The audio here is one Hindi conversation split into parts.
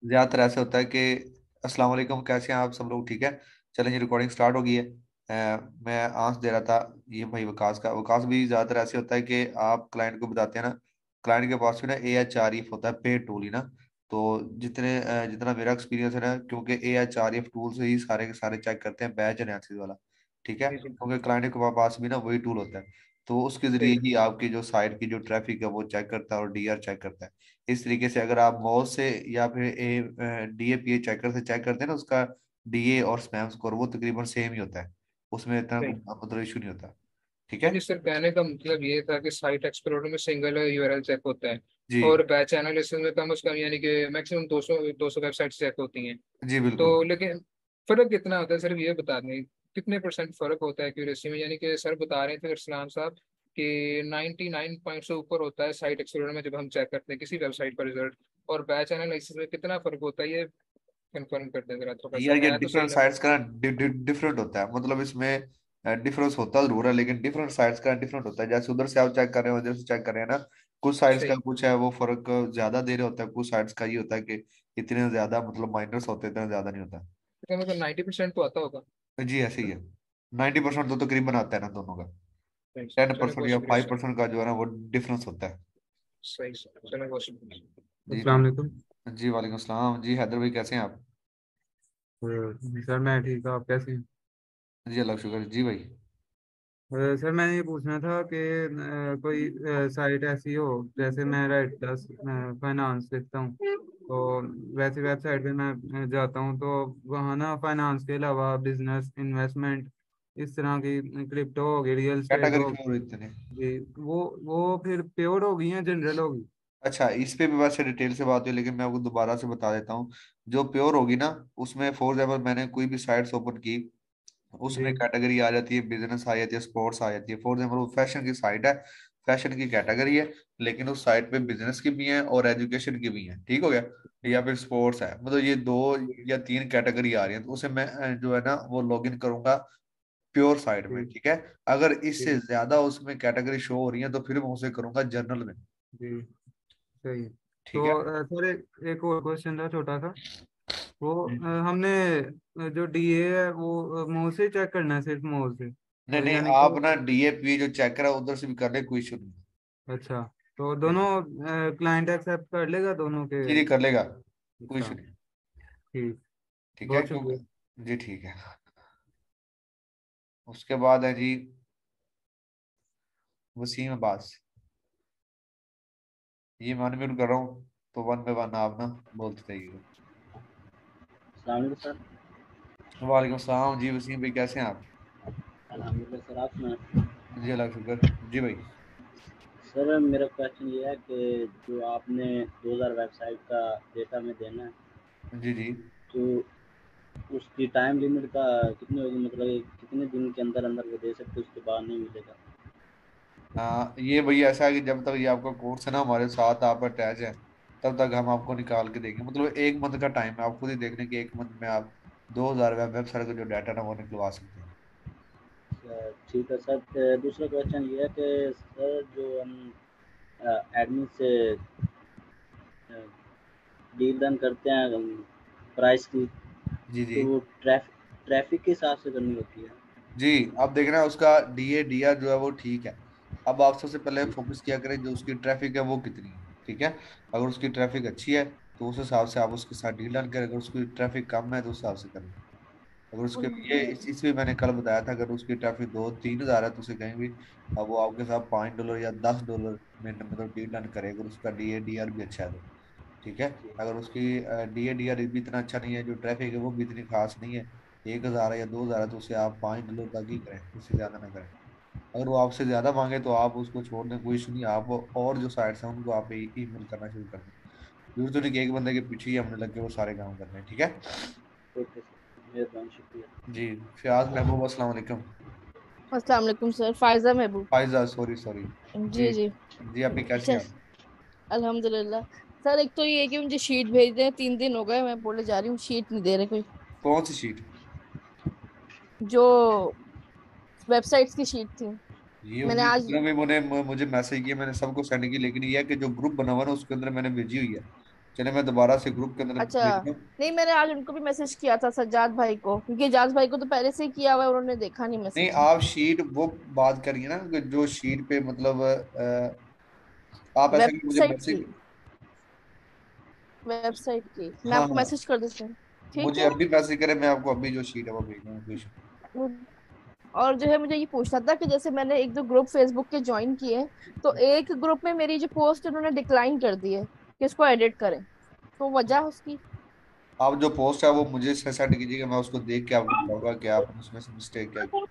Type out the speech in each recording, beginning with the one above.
ज्यादातर ऐसे होता है कि अस्सलाम वालेकुम, कैसे हैं आप सब लोग? ठीक है, चलें जी, रिकॉर्डिंग स्टार्ट हो गई है। मैं आंसर दे रहा था ये भाई वकास का। वकास भी ज्यादातर ऐसे होता है कि आप क्लाइंट को बताते हैं ना, क्लाइंट के पास भी ना AHREF होता है, पेड टूल ही ना। तो जितना मेरा एक्सपीरियंस है ना, क्योंकि AHREF टूल से ही सारे के सारे चेक करते हैं, बैच एनालिसिस वाला। ठीक है, जी जी। क्योंकि क्लाइंट के पास भी ना वही टूल होता है। तो उसके जरिए सही। ही आपकी जो साइट की जो ट्रैफिक है वो चेक करता है और DR चेक करता है। इस तरीके से अगर आप मॉस से या फिर DAPA चेकर से चेक करते हैं ना, उसका DA और स्पैम स्कोर वो तकरीबन सेम ही होता है। उसमें इतना सही। मतलब इशू नहीं होता। ठीक नहीं है। नहीं सर, कहने का मतलब ये था कि साइट एक्सप्लोरर में सिंगल यूआरएल चेक होता है जी और बैच एनालिसिस में कम से कम यानी कि मैक्सिमम 200 वेबसाइट चेक होती हैं। जी बिल्कुल। तो लेकिन फर्क कितना होता है सर, ये बता दें कितने परसेंट फर्क होता है एक्यूरेसी में? यानी कि सर बता रहे थे इरसलाम साहब कि 99 पॉइंट से ऊपर होता है साइट एक्सप्लोरर में जब हम चेक करते हैं किसी वेबसाइट का रिजल्ट, और बैच एनालिसिस में कितना फर्क होता है ये कंफर्म कर दें जरा, थोड़ा सा यार ये है तो सही डिफरेंट लग साइट्स का डिफरेंट होता है, मतलब इसमें डिफरेंस होता जरूर है, लेकिन डिफरेंट साइट्स का डिफरेंट होता है। जैसे उधर से आप चेक कर रहे हो, उधर से चेक कर रहे हैं ना, कुछ साइट्स का सही। कुछ है वो फर्क ज्यादा दे रहे होता है, कुछ साइट्स का ये होता है कि इतने ज्यादा मतलब माइनस होते हैं, इतना ज्यादा नहीं होता। तो मतलब 90% तो आता होगा। जी ऐसे ही है। 90% तो तकरीबन आता है ना दोनों का। सही टेन सर, चलो परसेंट बहुत या शुक्रिया फाइव सर। परसेंट का जो है ना वो डिफरेंस होता है। सही सर, चलो बहुत शुक्रिया। जी अस्सलाम वालेकुम। जी वालेकुम सलाम जी, हैदर भाई कैसे हैं आप? सर मैं ठीक हूँ, आप कैसे हैं? जी अल्लाह का शुक्र जी भाई। सर मैंने ये पूछना था कि कोई साइट ऐसी हो, जैसे मैं राइट प्लस फाइनेंस लिखता हूँ, तो वैसी वेबसाइट पे मैं जाता हूँ तो वहाँ ना फाइनेंस के अलावा बिजनेस इन्वेस्टमेंट इस तरह की, क्रिप्टो होगी, रियल एस्टेट कैटेगरी होगी। क्यों इतने? जी, वो फिर प्योर होगी या जनरल होगी? अच्छा, इस पे भी वैसे डिटेल से बात हुई, लेकिन मैं आपको दोबारा से बता देता हूँ। जो प्योर होगी ना, उसमें फॉर एग्जाम्पल मैंने कोई भी साइट्स ओपन की, उसमें जी कैटेगरी आ जाती है, बिजनेस आ जाती है, स्पोर्ट्स आ जाती है। फॉर एग्जाम्पल वो फैशन की साइट है, फैशन की कैटेगरी है, लेकिन उस साइट पे बिजनेस की भी है और एजुकेशन की भी है। ठीक हो गया? या फिर स्पोर्ट्स है, मतलब ये दो या तीन कैटेगरी आ रही है, तो उसे मैं जो है ना वो लॉग इन करूंगा प्योर साइट में। जी ठीक है। अगर इससे जी ज्यादा उसमें कैटेगरी शो हो रही है तो फिर मैं उसे करूंगा जर्नल में। जी। सही है। ठीक है। तो सर एक और क्वेश्चन था छोटा सा। वो हमने जो डीए है वो मुंह से चेक करना है, सिर्फ मुंह से, नहीं नहीं, यानी आप कि? ना DAP जो चेक करा उधर से भी कर ले, कोई इशू नहीं। अच्छा, तो जी दोनों क्लाइंट एक्सेप्ट कर लेगा दोनों के? जी कर लेगा, कोई अच्छा, इशू नहीं। ठीक। ठीक है बहुत क्योंकि, शुक्रिया। जी ठीक है। उसके बाद है जी वसीम अब्बास। ये मैं अनम्यूट कर रहा हूँ, तो वन बाय वन आप ना बोलते रहिएगा। अस्सलाम वालेकुम सर। वालेकुम सलाम जी, वसीम भाई कैसे हैं आप? अल्हम्दुलिल्लाह सर, आप सुनाएं। जी अल्लाह का शुक्र जी भाई। सर मेरा क्वेश्चन ये है कि जो आपने 2000 वेबसाइट का डेटा में देना है, जी जी। तो उसकी टाइम लिमिट का कितनी होगी? मतलब ये कितने दिन के अंदर अंदर वो दे सकते, उसके बाद नहीं मिलेगा? ये भाई ऐसा है कि जब तक ये आपका कोर्स है ना हमारे साथ आप अटैच है, तब तक हम आपको निकाल के देंगे। मतलब 1 मंथ का टाइम है, आप खुद ही देख लें कि 1 मंथ में आप 2000 वेबसाइट का जो डाटा ना वो निकलवा सकते हैं। ठीक है सर। दूसरा क्वेश्चन ये है कि सर जो हम एडमिन से डील डन करते हैं प्राइस की, जी जी। तो वो ट्रैफिक के हिसाब से करनी होती है? जी, अब देख रहे हैं उसका DA DR जो है वो ठीक है। अब आप सबसे पहले जी फोकस किया करें जो उसकी ट्रैफिक है वो कितनी है। ठीक है। अगर उसकी ट्रैफिक अच्छी है तो उस हिसाब से आप उसके साथ डील डन करें, अगर उसकी ट्रैफिक कम है तो उस हिसाब से करें। अगर उसके ये इसमें मैंने कल बताया था, अगर उसकी ट्रैफिक 2-3 हज़ार है तो उसे कहीं भी अब वो आपके साथ $5 या $10 में मतलब डील डन करे, अगर उसका DA DR भी अच्छा है तो। ठीक है। जी। अगर उसकी DA DR भी इतना अच्छा नहीं है, जो ट्रैफिक है वो भी इतनी खास नहीं है, 1 हज़ार है या 2 हज़ार है, तो उसे आप $5 तक ही करें, उससे ज्यादा ना करें। अगर वो आपसे ज्यादा मांगे तो आप उसको छोड़ दें, कोई इशू नहीं। आप और जो साइट्स हैं उनको आप ईमेल करना शुरू कर दें। जरूरत तो नहीं कि एक बंदे के पीछे ही हमने लग के वो सारे काम करने हैं। ठीक है। ओके सर, मेहरबानी, शुक्रिया। जी। फियाज महबूब अस्सलाम वालेकुम। अस्सलाम वालेकुम sir, Faiza Mehboob. Faiza, sorry sorry. जी। जी जी। जी आप भी कैसे हैं सर, आप? अल्हम्दुलिल्लाह। सर एक तो ये है कि मुझे शीट भेज दें, 3 दिन हो गए मैं बोले जा रही हूँ, शीट नहीं दे रहे कोई। कौन सी शीट? जो वेबसाइट्स की शीट थी, ये मैंने उन्हीं आज। जितनों में मुझे मैसेज किया, मैंने सबको सेंड की, लेकिन ये है कि जो ग्रुप बना हुआ है ना उसके अंदर मैंने भेजी हुई है, चले मैं दोबारा से ग्रुप के अंदर अच्छा, भेजता हूँ। नहीं मैंने आज उनको भी मैसेज किया था सज्जाद भाई को, क्योंकि एजाज भाई को तो पहले से ही किया हुआ है, उन्होंने देखा नहीं नहीं, मैसेज। आप शीट वो बात करिए ना कि जो शीट पे मतलब आप ऐसा कि मुझे वेबसाइट की, मैसेज। वेबसाइट की मैं हाँ आपको हाँ, मैसेज कर देती हूँ। ठीक मुझे है। अभी मैसेज करें, मैं आपको अभी जो शीट है वो भेज दूंगा, कोई issue और जो है मुझे ये पूछना था कि जैसे मैंने एक दो ग्रुप फेसबुक के ज्वाइन किए, तो नहीं। एक ग्रुप में मेरी जो पोस्ट उन्होंने डिक्लाइन कर दी है कि इसको एडिट करें, तो वजह उसकी। आप जो पोस्ट है वो मुझे सेंड कीजिएगा, मैं उसको देख के आपको बताऊंगा कि आपने उसमें से मिस्टेक क्या की।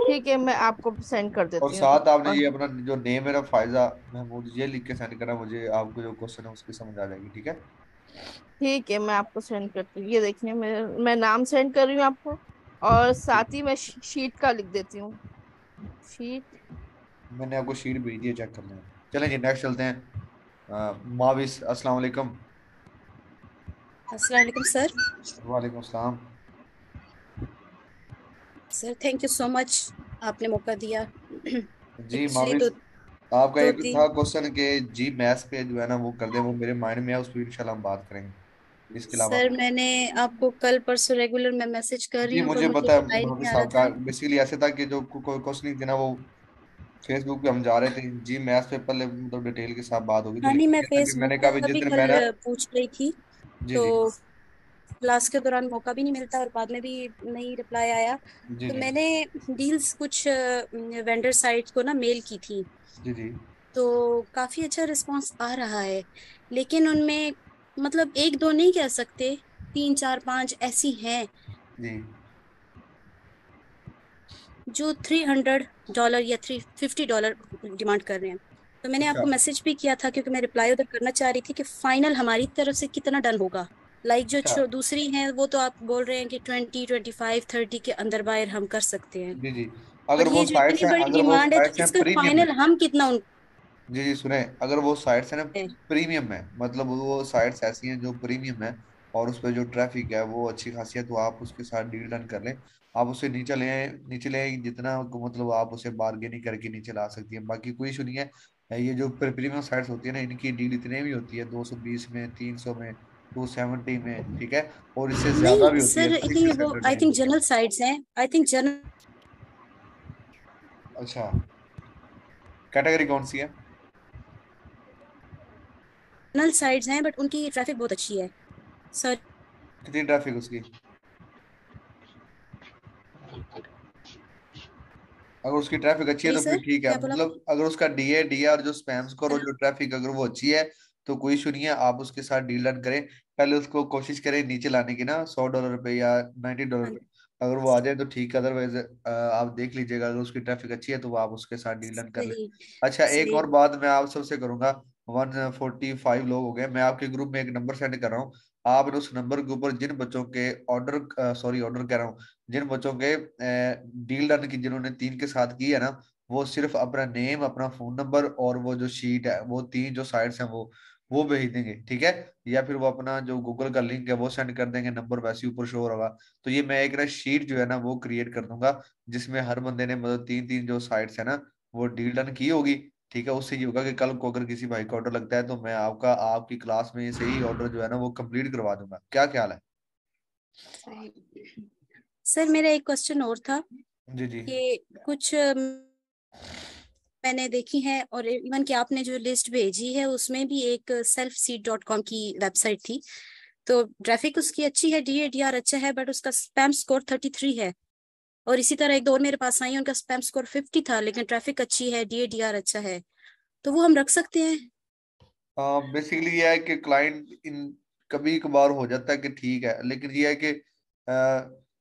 ठीक है, मैं आपको सेंड कर और देती हूँ अभी। साथ आपने और ये अपना जो नेम है ना, फायजा महमूद, ये लिख के सेंड करना मुझे, आपको जो क्वेश्चन है उसकी समझ आ जाएगी, ठीक है। ठीक है, मैं आपको सेंड करती हूँ, ये देखिए मैं नाम सेंड कर रही हूँ आपको। और ठीक साथ ही मैं शीट का लिख देती हूँ। शीट। है, मैंने आपको शीट भेज दी है, चेक कर लें। चलें जी, नेक्स्ट चलते हैं। माविस, अस्सलाम वालेकुम। अस्सलाम वालेकुम सर। वालेकुम सलाम। Sir thank you so much, आपने मौका दिया। जी एक्चुअली माविस, आपका दो एक तीन था क्वेश्चन के जी मैथ्स पे जो है ना वो कर दे, वो मेरे माइंड में है, उस पर इंशाल्लाह हम बात करेंगे, इसके अलावा। सर मैंने आपको कल परसों रेगुलर मैं मैसेज कर रही जी हूँ, पर मुझे मुझे पता है रिप्लाई नहीं माविस आ रहा साहब का, था। बेसिकली ऐसे था कि जो कोई क्वेश्चन नहीं थे ना, वो फेसबुक पे हम जा रहे थे जी मैथ्स पे, पहले मतलब डिटेल के साथ बात होगी थी, हाँ नहीं, लेकिन मैं जैसा कि फेसबुक मैंने कहा भी का जिस भी दिन कल मैंने। पूछ रही थी, जी तो जी क्लास के दौरान मौका भी नहीं मिलता और बाद में भी नहीं रिप्लाई आया। जी तो जी मैंने डील्स कुछ वेंडर साइट्स को ना मेल की थी, जी जी तो काफी अच्छा रिस्पांस आ रहा है। लेकिन उनमें मतलब एक दो नहीं कह सकते, तीन चार पांच ऐसी हैं जी। जो $300 या $350 डिमांड कर रहे हैं। तो मैंने अच्छा आपको मैसेज भी किया था, क्योंकि मैं रिप्लाई उधर करना चाह रही थी कि फाइनल हमारी तरफ से कितना डन होगा। लाइक अच्छा। दूसरी हैं वो तो आप बोल रहे हैं कि 20, 25, 30 के अंदर बायर हम कर सकते हैं। जी जी, बट अगर वो ये जो साइट्स इतनी हैं, बड़ी अगर वो डिमांड है, तो साइट्स हैं इसका प्रीमियम है। फाइनल हम कितना उन जी जी सुने, अगर वो साइट्स है ना है। प्रीमियम है, मतलब वो साइट्स ऐसी हैं जो प्रीमियम है, और उस पर जो ट्रैफिक है वो अच्छी खासी है, तो आप उसके साथ डील डन कर लें। आप उसे नीचे ले आए, नीचे ले आए, जितना मतलब आप उसे बार्गेनिंग करके नीचे ला सकती हैं, बाकी कोई इशू नहीं है। ये जो प्रीमियम साइट्स होती है ना, इनकी डील इतने भी होती है, 220 में, 300 में, 270 में, ठीक है, और इससे ज्यादा नहीं भी होती है सर, सिक्स इतनी वो हंड्रेड आई में। थिंक जनरल साइट्स हैं, आई थिंक जनरल अच्छा, कैटेगरी कौन सी है? साइट्स हैं, बट उनकी ट्रैफिक बहुत अच्छी है सर। कितनी ट्रैफिक उसकी? अगर उसकी ट्रैफिक अच्छी है सॉरी तो फिर सर, ठीक है, क्या बोला मतलब अगर उसका डी आर जो स्पैम स्कोर और जो ट्रैफिक अगर वो अच्छी है, तो कोई इशू नहीं है, आप उसके साथ डील डन करें। पहले उसको कोशिश करें नीचे लाने की ना, $100 पे या $90 पे। आपने? अगर वो आ जाए तो ठीक है, अदरवाइज आप देख लीजिएगा, अगर उसकी ट्रैफिक अच्छी है तो वो आप उसके साथ डील डन कर ले। सही अच्छा, एक सही। और बात मैं आप सबसे करूंगा। 145 लोग हो गए, मैं आपके ग्रुप में एक नंबर सेंड कर रहा हूँ। आपने उस नंबर के ऊपर जिन बच्चों के ऑर्डर, सॉरी ऑर्डर कह रहा हूँ, जिन बच्चों के डील डन की, जिन्होंने 3 के साथ की है ना, वो सिर्फ अपना नेम, अपना फोन नंबर और वो जो शीट है, वो 3 जो साइट्स हैं वो भेज देंगे, ठीक है। या फिर वो अपना जो गूगल का लिंक है वो सेंड कर देंगे, नंबर वैसे ही ऊपर शो होगा। तो ये मैं एक ना शीट जो है ना वो क्रिएट कर दूंगा, जिसमें हर बंदे ने मतलब 3 3 जो साइट्स है ना वो डील डन की होगी, ठीक है। उससे ये होगा कि कल को अगर किसी भाई का ऑर्डर लगता है तो मैं आपका आपकी क्लास में से ही ऑर्डर जो है ना वो कंप्लीट करवा दूंगा। क्या ख्याल है? सही। सर मेरा एक क्वेश्चन और था जी जी कि कुछ मैंने देखी है, और इवन कि आपने जो लिस्ट भेजी है उसमें भी एक selfseed.com की वेबसाइट थी, तो ट्रैफिक उसकी अच्छी है, DADR अच्छा है, बट उसका स्पैम स्कोर 33 है। और इसी तरह एक दो और मेरे पास आई, उनका स्पैम स्कोर 50 था, लेकिन ट्रैफिक अच्छी है, DADR अच्छा है, तो वो हम रख सकते हैं? बेसिकली ये है कि क्लाइंट इन कभी कभार हो जाता है कि ठीक है, लेकिन ये है कि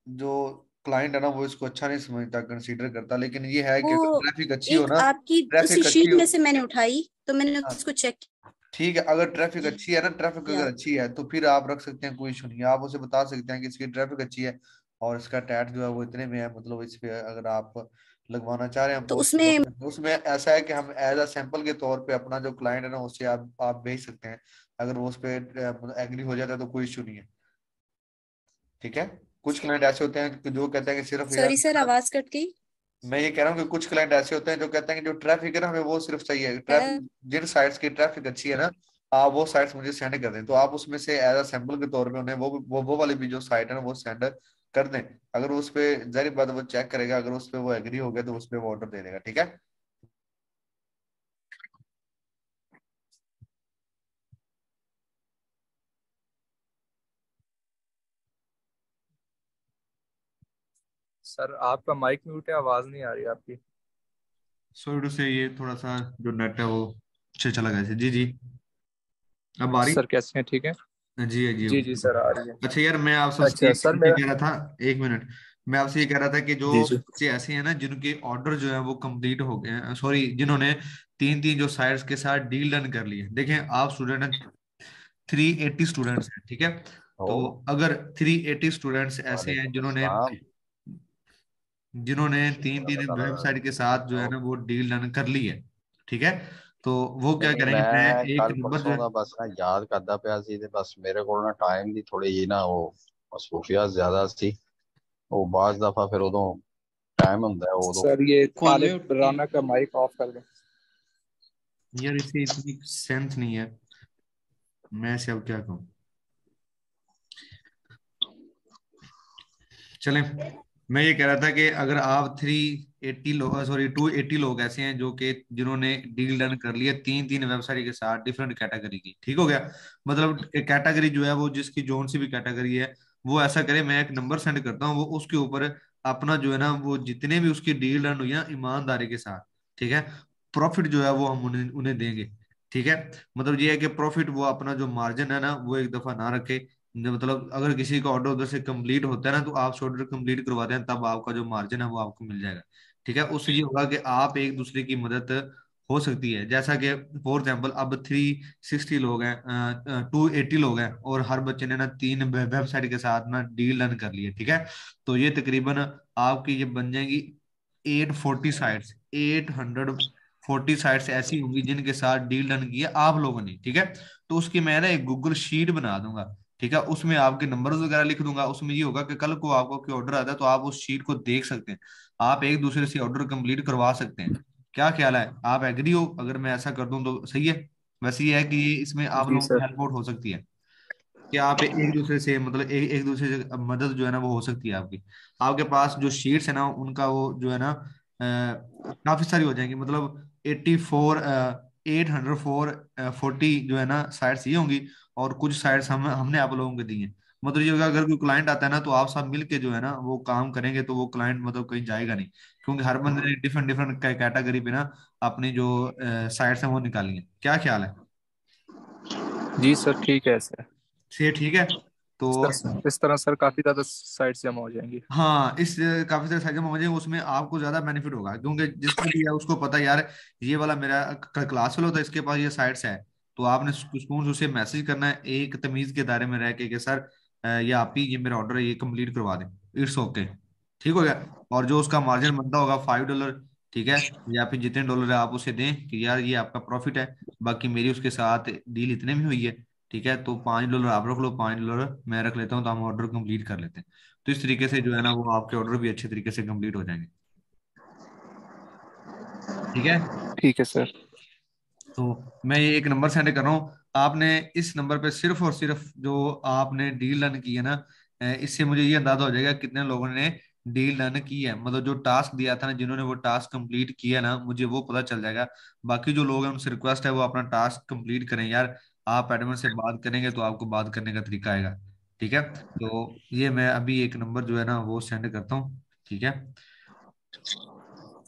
जो क्लाइंट है ना वो इसको अच्छा नहीं समझता, कंसीडर करता, लेकिन ये है कि अगर वो ट्रैफिक अच्छी हो एक ना, आपकी उसी ट्रैफिक अच्छी शीट हो। में से मैंने उठाई, तो मैंने हाँ, उसको चेक ठीक है, अगर ट्रैफिक अच्छी है ना, ट्रैफिक किया। अगर अच्छी है तो फिर आप रख सकते हैं, कोई इशू नहीं है। आप उसे बता सकते हैं कि इसकी ट्रैफिक अच्छी है और इसका टैट जो है वो इतने में है, मतलब इस पे अगर आप लगवाना चाह रहे हैं तो तो उसको बोल उसमें सकते हैं। उसमें ऐसा है कि हम एज अ सैंपल के तौर पे अपना जो क्लाइंट है ना उससे आप भेज सकते हैं, अगर वो उस पे एग्री हो जाता है तो कोई इशू नहीं है, ठीक है। कुछ क्लाइंट ऐसे होते हैं कि जो कहते हैं कि सिर्फ सॉरी सर, यार, आवाज कट गई। मैं ये कह रहा हूँ कि कुछ क्लाइंट ऐसे होते हैं जो कहते हैं कि जो ट्रैफिक है ना हमें वो सिर्फ चाहिए, ट्रैफिक जिन साइट्स की ट्रैफिक अच्छी है ना आप वो साइट्स मुझे सेंड कर दें, तो आप उसमें से एज अ सैंपल के तौर पे उन्हें वो वाली भी जो साइट है ना वो सेंड कर दें। अगर उस पे जाहिर बात है वो चेक करेगा, अगर उस पे वो एग्री हो गया तो उस पे वो ऑर्डर दे देगा, ठीक है। सर आपका माइक म्यूट है, आवाज नहीं आ रही आपकी। सॉरी से ये थोड़ा सा जो नेट है वो चला गया। जी जी, अब आ रही। सर कैसे हैं, ठीक है? जी जी जी जी सर, आ रही है। अच्छा यार, मैं आपसे अच्छा एक सर ये मेरा। कह रहा था, एक मिनट। मैं आपसे ये कह रहा था कि जो जी जी। बच्चे ऐसे हैं ना जिनके ऑर्डर जो है वो कंप्लीट हो गए हैं, सॉरी, जिन्होंने तीन तीन जो साइट्स के साथ डील डन कर ली है। देखें आप स्टूडेंट हैं, 380 स्टूडेंट्स हैं, ठीक है। ओ, तो अगर 380 स्टूडेंट्स ऐसे हैं वालेकुम जिन्होंने अस्सलाम। जिन्होंने तीन अल्लाह तीन ताला का वेबसाइट के साथ जो है बताओ। ना वो डील डन कर ली है, ठीक है। तो वो नहीं क्या नहीं, करेंगे, मैं मैं एक कल नंबर जो परसों है। का बस ना याद करदा पिया सी ते बस मेरे को ना टाइम ਦੀ थोड़ी जी ना वो मसरूफियत ज्यादा सी। ਉਹ ਬਾਅਦ ਦਫਾ ਫਿਰ ਉਦੋਂ ਟਾਈਮ ਹੁੰਦਾ है उदो। सर ये तालिब राना का माइक ऑफ कर दें। यार इसे इतनी सेंस नहीं है, मैं इसे अब क्या कहूँ। चलें, मैं ये कह रहा था कि अगर आप 380 लोग, सॉरी 280 लोग ऐसे हैं जो कि जिन्होंने डील डन कर लिया तीन तीन वेबसाइट के साथ डिफरेंट कैटेगरी की, ठीक हो गया। मतलब कैटेगरी जो है वो जिसकी जोन सी भी कैटेगरी है वो ऐसा करे, मैं एक नंबर सेंड करता हूँ, वो उसके ऊपर अपना जो है ना वो जितने भी उसकी डील डन हुई ना ईमानदारी के साथ, ठीक है, प्रॉफिट जो है वो हम उन्हें उन्हें देंगे, ठीक है। मतलब ये है कि प्रॉफिट वो अपना जो मार्जिन है ना वो एक दफा ना रखे। मतलब अगर किसी का ऑर्डर उधर से कंप्लीट होता है ना तो आप ऑर्डर कंप्लीट करवाते हैं, तब आपका जो मार्जिन है वो आपको मिल जाएगा, ठीक है। उससे ये होगा कि आप एक दूसरे की मदद हो सकती है। जैसा कि फॉर एग्जांपल अब 360 लोग हैं, 280 लोग हैं, और हर बच्चे ने ना तीन वेबसाइट के साथ ना डील डन कर लिए, ठीक है। तो ये तकरीबन आपकी ये बन जाएंगी 840 साइट्स ऐसी होंगी जिनके साथ डील डन किया आप लोगों ने, ठीक है। तो उसकी मैं ना एक गूगल शीट बना दूंगा, ठीक है। उसमें आपके नंबर्स वगैरह लिख दूंगा। उसमें ये होगा कि कल को आपको कोई ऑर्डर आता है तो आप उस शीट को देख सकते हैं, आप एक दूसरे से ऑर्डर कंप्लीट करवा सकते हैं। क्या ख्याल है, आप एग्री हो अगर मैं ऐसा कर दूं तो सही है? वैसे ये है कि इसमें आप जी लोगों की सर। हेल्प आउट हो सकती है कि आप एक दूसरे से, मतलब एक दूसरे से मदद जो है ना वो हो सकती है आपकी। आपके पास जो शीट्स है ना उनका वो जो है ना काफी सारी हो जाएंगी, मतलब 840 जो है ना साइट्स ये होंगी, और कुछ साइट्स हमने आप लोगों को दी हैं। मतलब ये होगा, अगर कोई क्लाइंट आता है ना तो आप सब मिलके जो है ना वो काम करेंगे तो वो क्लाइंट मतलब कहीं जाएगा नहीं, क्योंकि हर बंदे ने डिफरेंट डिफरेंट कैटेगरी पे ना अपनी जो साइट्स हैं वो निकाली हैं। क्या ख्याल है? जी सर ठीक है सर। से ठीक है। तो इस तरह सर काफी ज्यादा साइट्स जमा हो जाएंगी। हाँ, इस काफी सारे साइकिल मुझे उसमें आपको ज्यादा बेनिफिट होगा, क्योंकि जिसको भी है उसको पता है यार ये वाला मेरा क्लास फेलो था, इसके पास ये साइट्स है। तो आपने स्कूल उसे मैसेज करना है एक तमीज के दायरे में रह के कि सर ये आप ही, ये मेरा ऑर्डर है, ये कंप्लीट करवा दें। इट्स ओके, ठीक हो गया। और जो उसका मार्जिन बनता होगा $5, ठीक है, या फिर जितने डॉलर है आप उसे दें कि यार ये आपका प्रॉफिट है, बाकी मेरी उसके साथ डील इतने में हुई है, ठीक है। तो $5 आप रख लो, $5 मैं रख लेता हूँ, तो हम ऑर्डर कंप्लीट कर लेते हैं। तो इस तरीके से जो है ना वो आपके ऑर्डर भी अच्छे तरीके से कंप्लीट हो जाएंगे, ठीक है। ठीक है सर। तो मैं ये एक नंबर सेंड कर रहा हूँ, आपने इस नंबर पे सिर्फ और सिर्फ जो आपने डील डन की है ना, इससे मुझे ये अंदाजा हो जाएगा कितने लोगों ने डील डन की है। मतलब जो टास्क दिया था ना, जिन्होंने वो टास्क कंप्लीट किया ना, मुझे वो पता चल जाएगा। बाकी जो लोग हैं उनसे रिक्वेस्ट है वो अपना टास्क कंप्लीट करें यार। आप एडमिन से बात करेंगे तो आपको बात करने का तरीका आएगा, ठीक है। तो ये मैं अभी एक नंबर जो है ना वो सेंड करता हूँ, ठीक है।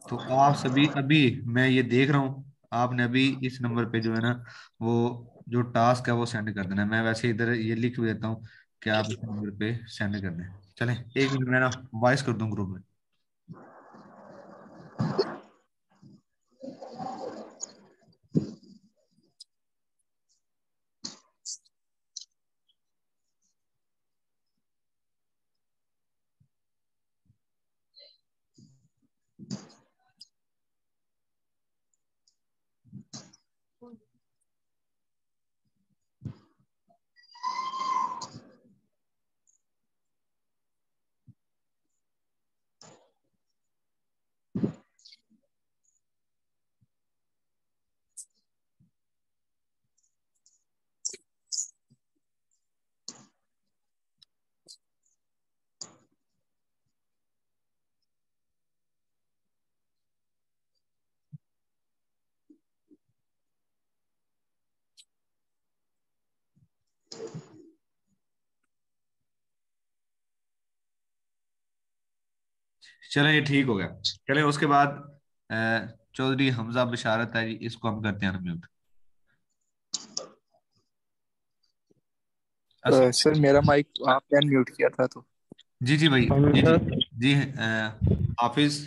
तो आप सभी अभी, मैं ये देख रहा हूँ आपने अभी इस नंबर पे जो है ना वो जो टास्क है वो सेंड कर देना है। मैं वैसे इधर ये लिख भी देता हूँ कि आप इस नंबर पे सेंड कर दें। चलें, एक मिनट मैं ना वॉइस कर दूँ ग्रुप में। चले ये ठीक हो गया। चले उसके बाद चौधरी हमजा बिशारत है जी, इसको हम करते हैं अनम्यूट। सर मेरा माइक आपने अनम्यूट किया था तो। जी जी भाई, जी जी जी, हाफिज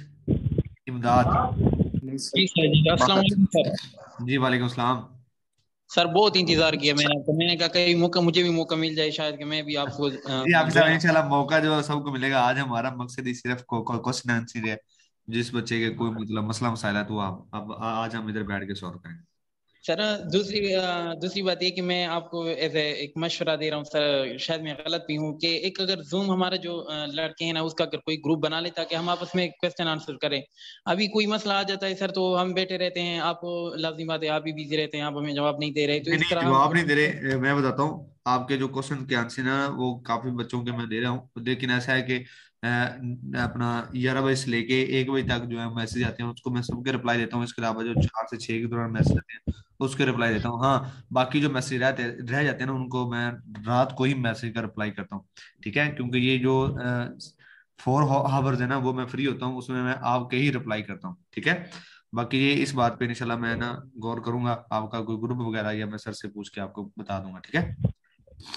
इमदाद। जी सर जी, अस्सलाम वालेकुम सर। जी वालेकुम सलाम। सर बहुत इंतजार किया मैंने, तो मैंने कहा कहीं मौका, मुझे भी मौका मिल जाए शायद कि मैं भी आपको जी हाफिज साहब, इंशाल्लाह मौका जो सबको मिलेगा। आज हमारा मकसद ही सिर्फ क्वेश्चन आंसर है। जिस बच्चे के कोई मतलब मसला मसाइल है तो आप अब आज हम इधर बैठ के सॉल्व करेंगे। सर दूसरी बात ये कि मैं आपको ऐसे एक मशवरा दे रहा हूँ सर, शायद मैं गलत भी हूँ, कि एक अगर जूम हमारा जो लड़के हैं ना उसका अगर कोई ग्रुप बना ले ताकि हम आपस में क्वेश्चन आंसर करें। अभी कोई मसला आ जाता है सर तो हम बैठे रहते हैं, आपको लाजिम बात है आप भी बिजी रहते हैं, आप हमें जवाब नहीं दे रहे, तो नहीं इस नहीं, तरह हम जवाब नहीं दे रहे। मैं बताता हूँ आपके जो क्वेश्चन के आंसर ना वो काफी बच्चों के मैं दे रहा हूँ, लेकिन ऐसा है कि अपना 11 बजे से लेके 1 बजे तक जो है मैसेज आते हैं उसको मैं सबके रिप्लाई देता हूँ। इसके अलावा जो 4 से 6 के दौरान मैसेज आते हैं उसके रिप्लाई देता हूँ। हाँ, बाकी जो मैसेज रह जाते हैं ना उनको मैं रात को ही मैसेज का रिप्लाई करता हूँ। ठीक है, क्योंकि ये जो 4 आवर्स है ना वो मैं फ्री होता हूँ, उसमें मैं आपके ही रिप्लाई करता हूँ। ठीक है, बाकी ये इस बात पे इंशाल्लाह मैं ना गौर करूंगा। आपका कोई ग्रुप वगैरह या मैं सर से पूछ के आपको बता दूंगा। ठीक है।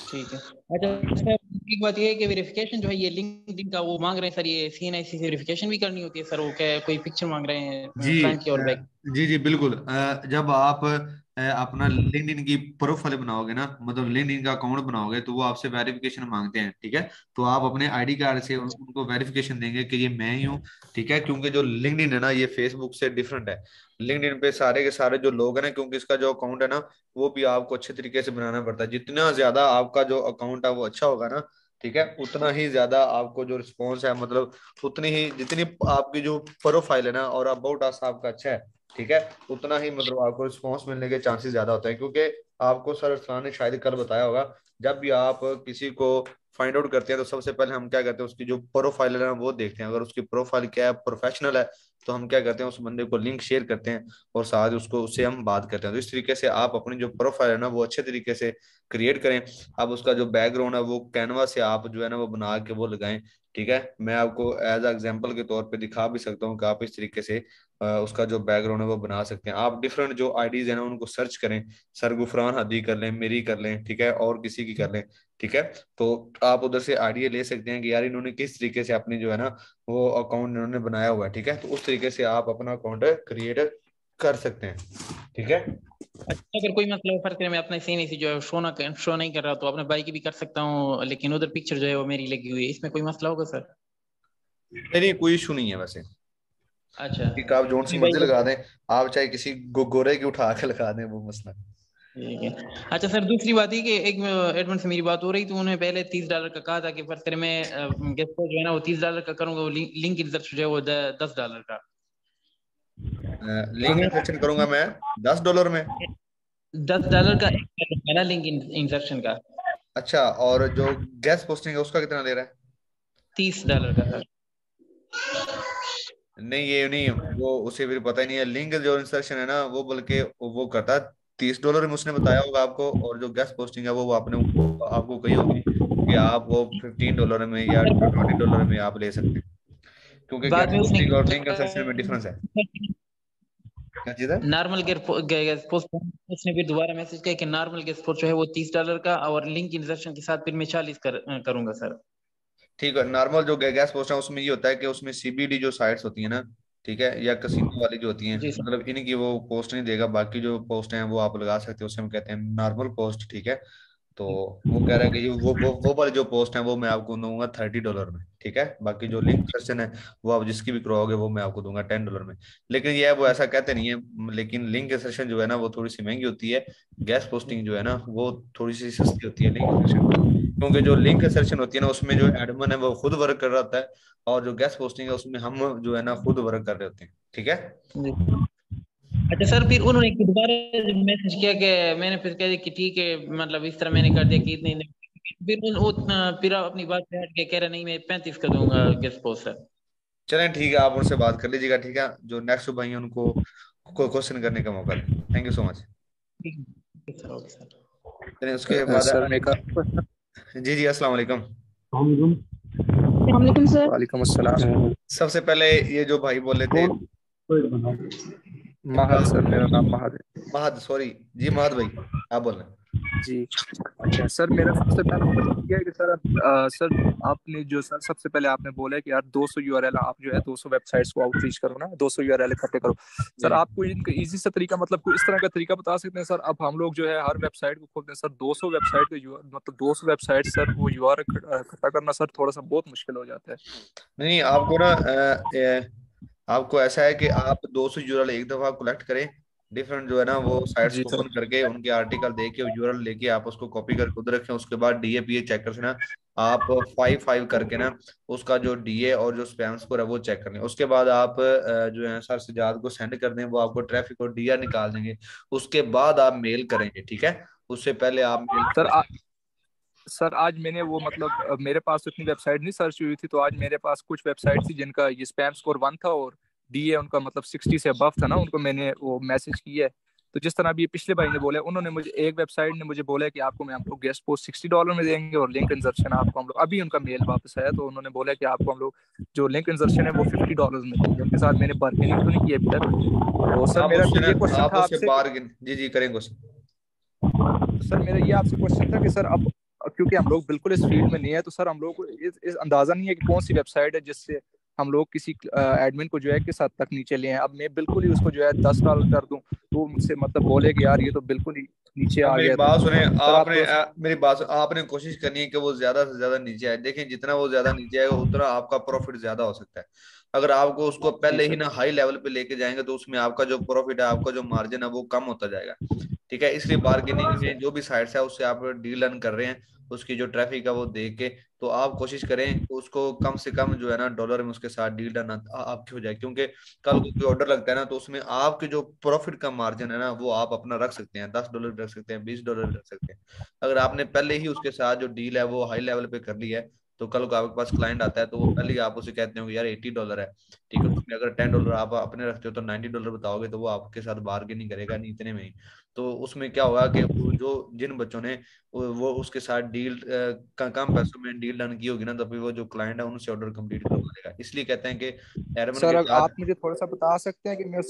ठीक है। अच्छा सर एक बात ये है कि वेरिफिकेशन जो है ये लिंक्डइन का वो मांग रहे हैं सर, ये CNIC से वेरिफिकेशन भी करनी होती है सर? वो क्या कोई पिक्चर मांग रहे हैं जी फ्रंट की और बैक? जी जी बिल्कुल। जब आप अपना लिंक्डइन की प्रोफाइल बनाओगे ना, मतलब लिंक्डइन का अकाउंट बनाओगे तो वो आपसे वेरिफिकेशन मांगते हैं। ठीक है, तो आप अपने आईडी कार्ड से उनको वेरिफिकेशन देंगे कि ये मैं ही हूँ। ठीक है, क्योंकि जो लिंक्डइन है ना ये फेसबुक से डिफरेंट है। लिंक्डइन पे सारे के सारे जो लोग हैं ना, क्योंकि इसका जो अकाउंट है ना वो भी आपको अच्छे तरीके से बनाना पड़ता है। जितना ज्यादा आपका जो अकाउंट है वो अच्छा होगा ना, ठीक है, उतना ही ज्यादा आपको जो रिस्पॉन्स है, मतलब उतनी ही जितनी आपकी जो प्रोफाइल है ना और अबाउट अस आपका अच्छा है, ठीक है, उतना ही मतलब आपको रिस्पॉन्स मिलने के चांसेस ज्यादा होते हैं। क्योंकि आपको सर अरसलान ने शायद कल बताया होगा, जब भी आप किसी को फाइंड आउट करते हैं तो सबसे पहले हम क्या करते हैं, उसकी जो प्रोफाइल है ना वो देखते हैं। अगर उसकी प्रोफाइल क्या है, प्रोफेशनल है, तो हम क्या करते हैं उस बंदे को लिंक शेयर करते हैं और साथ उसको उससे हम बात करते हैं। तो इस तरीके से आप अपनी जो प्रोफाइल है ना वो अच्छे तरीके से क्रिएट करें। अब उसका जो बैकग्राउंड है वो कैनवा से आप जो है ना वो बना के वो लगाएं। ठीक है, मैं आपको एज एग्जांपल के तौर पे दिखा भी सकता हूँ कि आप इस तरीके से उसका जो बैकग्राउंड है वो बना सकते हैं। आप डिफरेंट जो आईडीज है ना उनको सर्च करें, सर गुफरान हदी कर लें, मेरी कर लें, ठीक है, और किसी की कर लें। ठीक है, तो आप उधर से आइडिया ले सकते हैं कि यार इन्होंने किस तरीके से अपनी जो है ना वो अकाउंट इन्होंने बनाया हुआ है। ठीक है, तो उस तरीके से आप अपना अकाउंट क्रिएट कर सकते हैं। ठीक है, अच्छा अगर कोई मतलब फर्क है, मैं अपना CNIC जो है शो नहीं कर रहा तो अपने भाई की भी कर सकता हूँ, लेकिन उधर पिक्चर जो है वो मेरी लगी हुई है, इसमें कोई मसला होगा सर? नहीं कोई इशू नहीं है वैसे। अच्छा ठीक, आप जोन सी जी मर्जी भाई लगा दें, आप चाहे किसी गोरे की उठा के लगा दें, वो मसला नहीं। ठीक है। अच्छा सर दूसरी बात है कि एक एडमंड से मेरी बात हो रही थी, उन्होंने पहले $30 का कहा था कि फर्स्ट करें मैं गेस्ट को जो है ना वो $30 का करूंगा, वो लिंक इंसर्ट जो है वो $10 का। लिंक इंसर्शन करूंगा मैं $10 में। $10 का एक है ना लिंक इंसर्शन का। अच्छा, और जो गैस पोस्टिंग है उसका कितना ले रहा है? $30 का सर। नहीं ये नहीं, वो उसे फिर पता ही नहीं है। लिंक जो इंसर्शन है ना वो बल्कि वो करता है $30 में, उसने बताया होगा आपको। और जो गेस्ट पोस्टिंग है वो आपने आपको कही होगी कि आप वो $15 में या $20 में आप ले सकते हैं। क्योंकि बाद गेस्ट में उसने पोस्टिंग और लिंक इंसर्शन में डिफरेंस है। क्या चीज है? नॉर्मल गेस्ट पोस्ट, उसने फिर दोबारा मैसेज किया कि नॉर्मल गेस्ट पोस्ट जो है वो $30 का और लिंक इंसर्शन के साथ फिर मैं 40 करूंगा सर। ठीक है, नॉर्मल जो गैस पोस्ट है उसमें ये होता है कि उसमें CBD जो साइट्स होती है ना, ठीक है, या कसिनो वाली जो होती हैं, जी सर। मतलब इनकी वो पोस्ट नहीं देगा। बाकी जो पोस्ट हैं वो आप लगा सकते हो, उसे हम कहते हैं नॉर्मल पोस्ट। ठीक है, तो वो कह रहा है कि ये वो वाली जो पोस्ट है वो मैं आपको दूंगा $30 में। ठीक है, बाकी जो लिंक सेशन है वो आप जिसकी भी करवाओगे वो मैं आपको दूंगा $10 में। लेकिन ये है वो ऐसा कहते नहीं है, लेकिन लिंक सेशन जो है ना वो थोड़ी सी महंगी होती है। गैस पोस्टिंग जो है ना वो थोड़ी सी सस्ती होती है लिंक सेशन, क्योंकि जो लिंक सेशन होती है ना उसमें जो एडमिन है वो खुद वर्क कर रहा होता है, और जो गैस पोस्टिंग है उसमें हम जो है ना खुद वर्क कर रहे होते हैं। ठीक है, जी। अच्छा सर फिर उन्होंने दोबारा मैसेज किया कि मैंने फिर कह दिया कि ठीक है, मतलब इस तरह मैंने कर दिया कि इतने फिर फिर अपनी बात पे हट के कह रहा नहीं मैं 35 का दूंगा गेस्ट पोस्ट सर। चलें ठीक है, आप उनसे बात कर लीजिएगा। ठीक है, जो नेक्स्ट भाई है उनको क्वेश्चन करने का मौका दें। Thank you so much. ठीक है सर, ओके सर। चलिए उसके बाद सर मेरे का जी जी, अस्सलाम वालेकुम। वालेकुम सर। वालेकुम अस्सलाम। सबसे पहले ये जो भाई बोले थे, महद सर, मेरा नाम महद है। महद, सॉरी जी, महद भाई आप बोल रहे हैं। जी अच्छा सर, मेरा सबसे पहला क्वेश्चन ये है कि सर सर आपने जो सर सबसे पहले आपने बोला है कि यार 200 यूआरएल आप जो है 200 वेबसाइट्स को आउटरीच करो ना, 200 यूआरएल इकट्ठे करो। सर जी आपको इनका इजी सा तरीका, मतलब कोई इस तरह का तरीका बता सकते हैं सर? अब हम लोग जो है हर वेबसाइट को खोलते हैं सर, 200 वेबसाइट को मतलब 200 वेबसाइट सर वो यूआरएल इकट्ठा करना सर थोड़ा सा बहुत मुश्किल हो जाता है। नहीं, आपको ना आपको ऐसा है कि आप 200 यूरल एक दफा कलेक्ट करें, डिफरेंट जो है ना वो साइट्स जी को सर। ओपन करके उनके आर्टिकल देके यूरल लेके आप उसको कॉपी करके उधर रखें। उसके बाद डीएपीए चेक कर ना, आप 5 करके ना उसका जो डीए और जो स्पैम स्कोर है वो चेक कर लें। उसके बाद आप जो है सर सजाद को सेंड कर दें, वो आपको ट्रैफिक और डीआर निकाल देंगे। उसके बाद आप मेल करेंगे, ठीक है? उससे पहले आप मेल नहीं सर कर सकते। सर आज मैंने वो मतलब मेरे पास तो इतनी वेबसाइट नहीं सर्च हुई थी, तो आज मेरे पास कुछ वेबसाइट थी जिनका ये स्पैम स्कोर 1 था और डीए उनका मतलब 60 से अबव था ना, उनको मैंने वो मैसेज किया है। तो जिस तरह अभी ये पिछले भाई ने बोला, उन्होंने मुझे एक वेबसाइट ने मुझे बोला है कि आपको मैं हम लोग गेस्ट पोस्ट $60 में देंगे और लिंक इंसर्शन आपको हम लोग, अभी उनका मेल वापस आया तो उन्होंने बोला कि आपको हम लोग जो लिंक इंसर्शन है वो $50 में देंगे। उनके साथ मैंने बार्गेनिंग तो नहीं की अभी तक। तो सर आप मेरा उससे ना, ये क्वेश्चन आप था उससे आपसे। बार्गेन, जी जी करेंगे उससे। तो सर मेरा ये आपसे क्वेश्चन था कि सर अब क्योंकि हम लोग बिल्कुल इस फील्ड में नहीं है, तो सर हम लोग को इस अंदाजा नहीं है कि कौन सी वेबसाइट है जिससे हम लोग किसी एडमिन को जो है किस हद तक नीचे ले आए। अब मैं बिल्कुल ही उसको जो है $10 कर दूं तो वो मुझसे मतलब बोले कि यार ये तो बिल्कुल ही नीचे अब आ मेरी गया। तो बात सुने, सर आप आपने थोड़ा सा। मेरी बात आपने कोशिश करनी है कि वो ज्यादा से ज्यादा नीचे आए। देखें, जितना वो ज्यादा नीचे आएगा उतना आपका प्रॉफिट ज्यादा हो सकता है। अगर आपको उसको जी पहले ही सर। ना हाई लेवल पे लेके जाएंगे तो उसमें आपका जो प्रॉफिट है, आपका जो मार्जिन है वो कम होता जाएगा। ठीक है, इसलिए जी बार्गेनिंग में सर। जो भी साइट्स है उससे आप डील रन कर रहे हैं, उसकी जो ट्रैफिक है वो देख के, तो आप कोशिश करें कि उसको कम से कम जो है ना डॉलर में उसके साथ डील डन आपकी हो जाए। क्योंकि कल को कोई ऑर्डर लगता है ना तो उसमें आपके जो प्रॉफिट का मार्जिन है ना वो आप अपना रख सकते हैं, $10 भी रख सकते हैं, $20 भी रख सकते हैं। अगर आपने पहले ही उसके साथ जो डील है वो हाई लेवल पे कर ली है, तो कल को आपके पास क्लाइंट आता है तो वो पहले ही आप उसे कहते हो कि यार $80 है, ठीक है, उसमें अगर $10 आप अपने रखते हो तो $90 बताओगे तो वो आपके साथ बार्गेन नहीं करेगा, नहीं इतने में ही। तो उसमें क्या होगा कि वो जो जिन बच्चों ने वो उसके साथ डील कम पैसों में डील डन की होगी ना, तो फिर वो जो क्लाइंट है उनसे ऑर्डर कंप्लीट करवा देगा। इसलिए कहते हैं कि एडमिन सर के आप साथ। मुझे थोड़ा सा बता सकते हैं कि मैं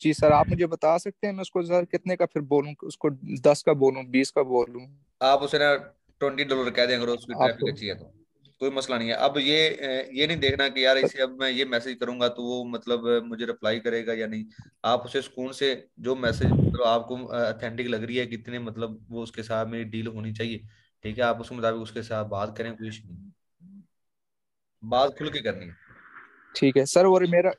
जी सर आप मुझे बता सकते हैं मैं उसको सर कितने का फिर बोलूँ, उसको 10 का बोलूँ, 20 का बोलूँ? आप उसे ना $20 कह दें अगर उसकी ट्रैफिक आपको अच्छी है तो कोई मसला नहीं है। अब ये नहीं देखना कि यार इसे अब मैं ये मैसेज करूंगा तो वो मतलब मुझे रिप्लाई करेगा या नहीं। आप उसे सुकून से जो मैसेज मतलब आपको अथेंटिक लग रही है, कितने मतलब वो उसके साथ मेरी डील होनी चाहिए, ठीक है, आप उसके मुताबिक उसके साथ बात करें, कोई इशू नहीं, बात खुल के करनी है। ठीक है सर। और मेरा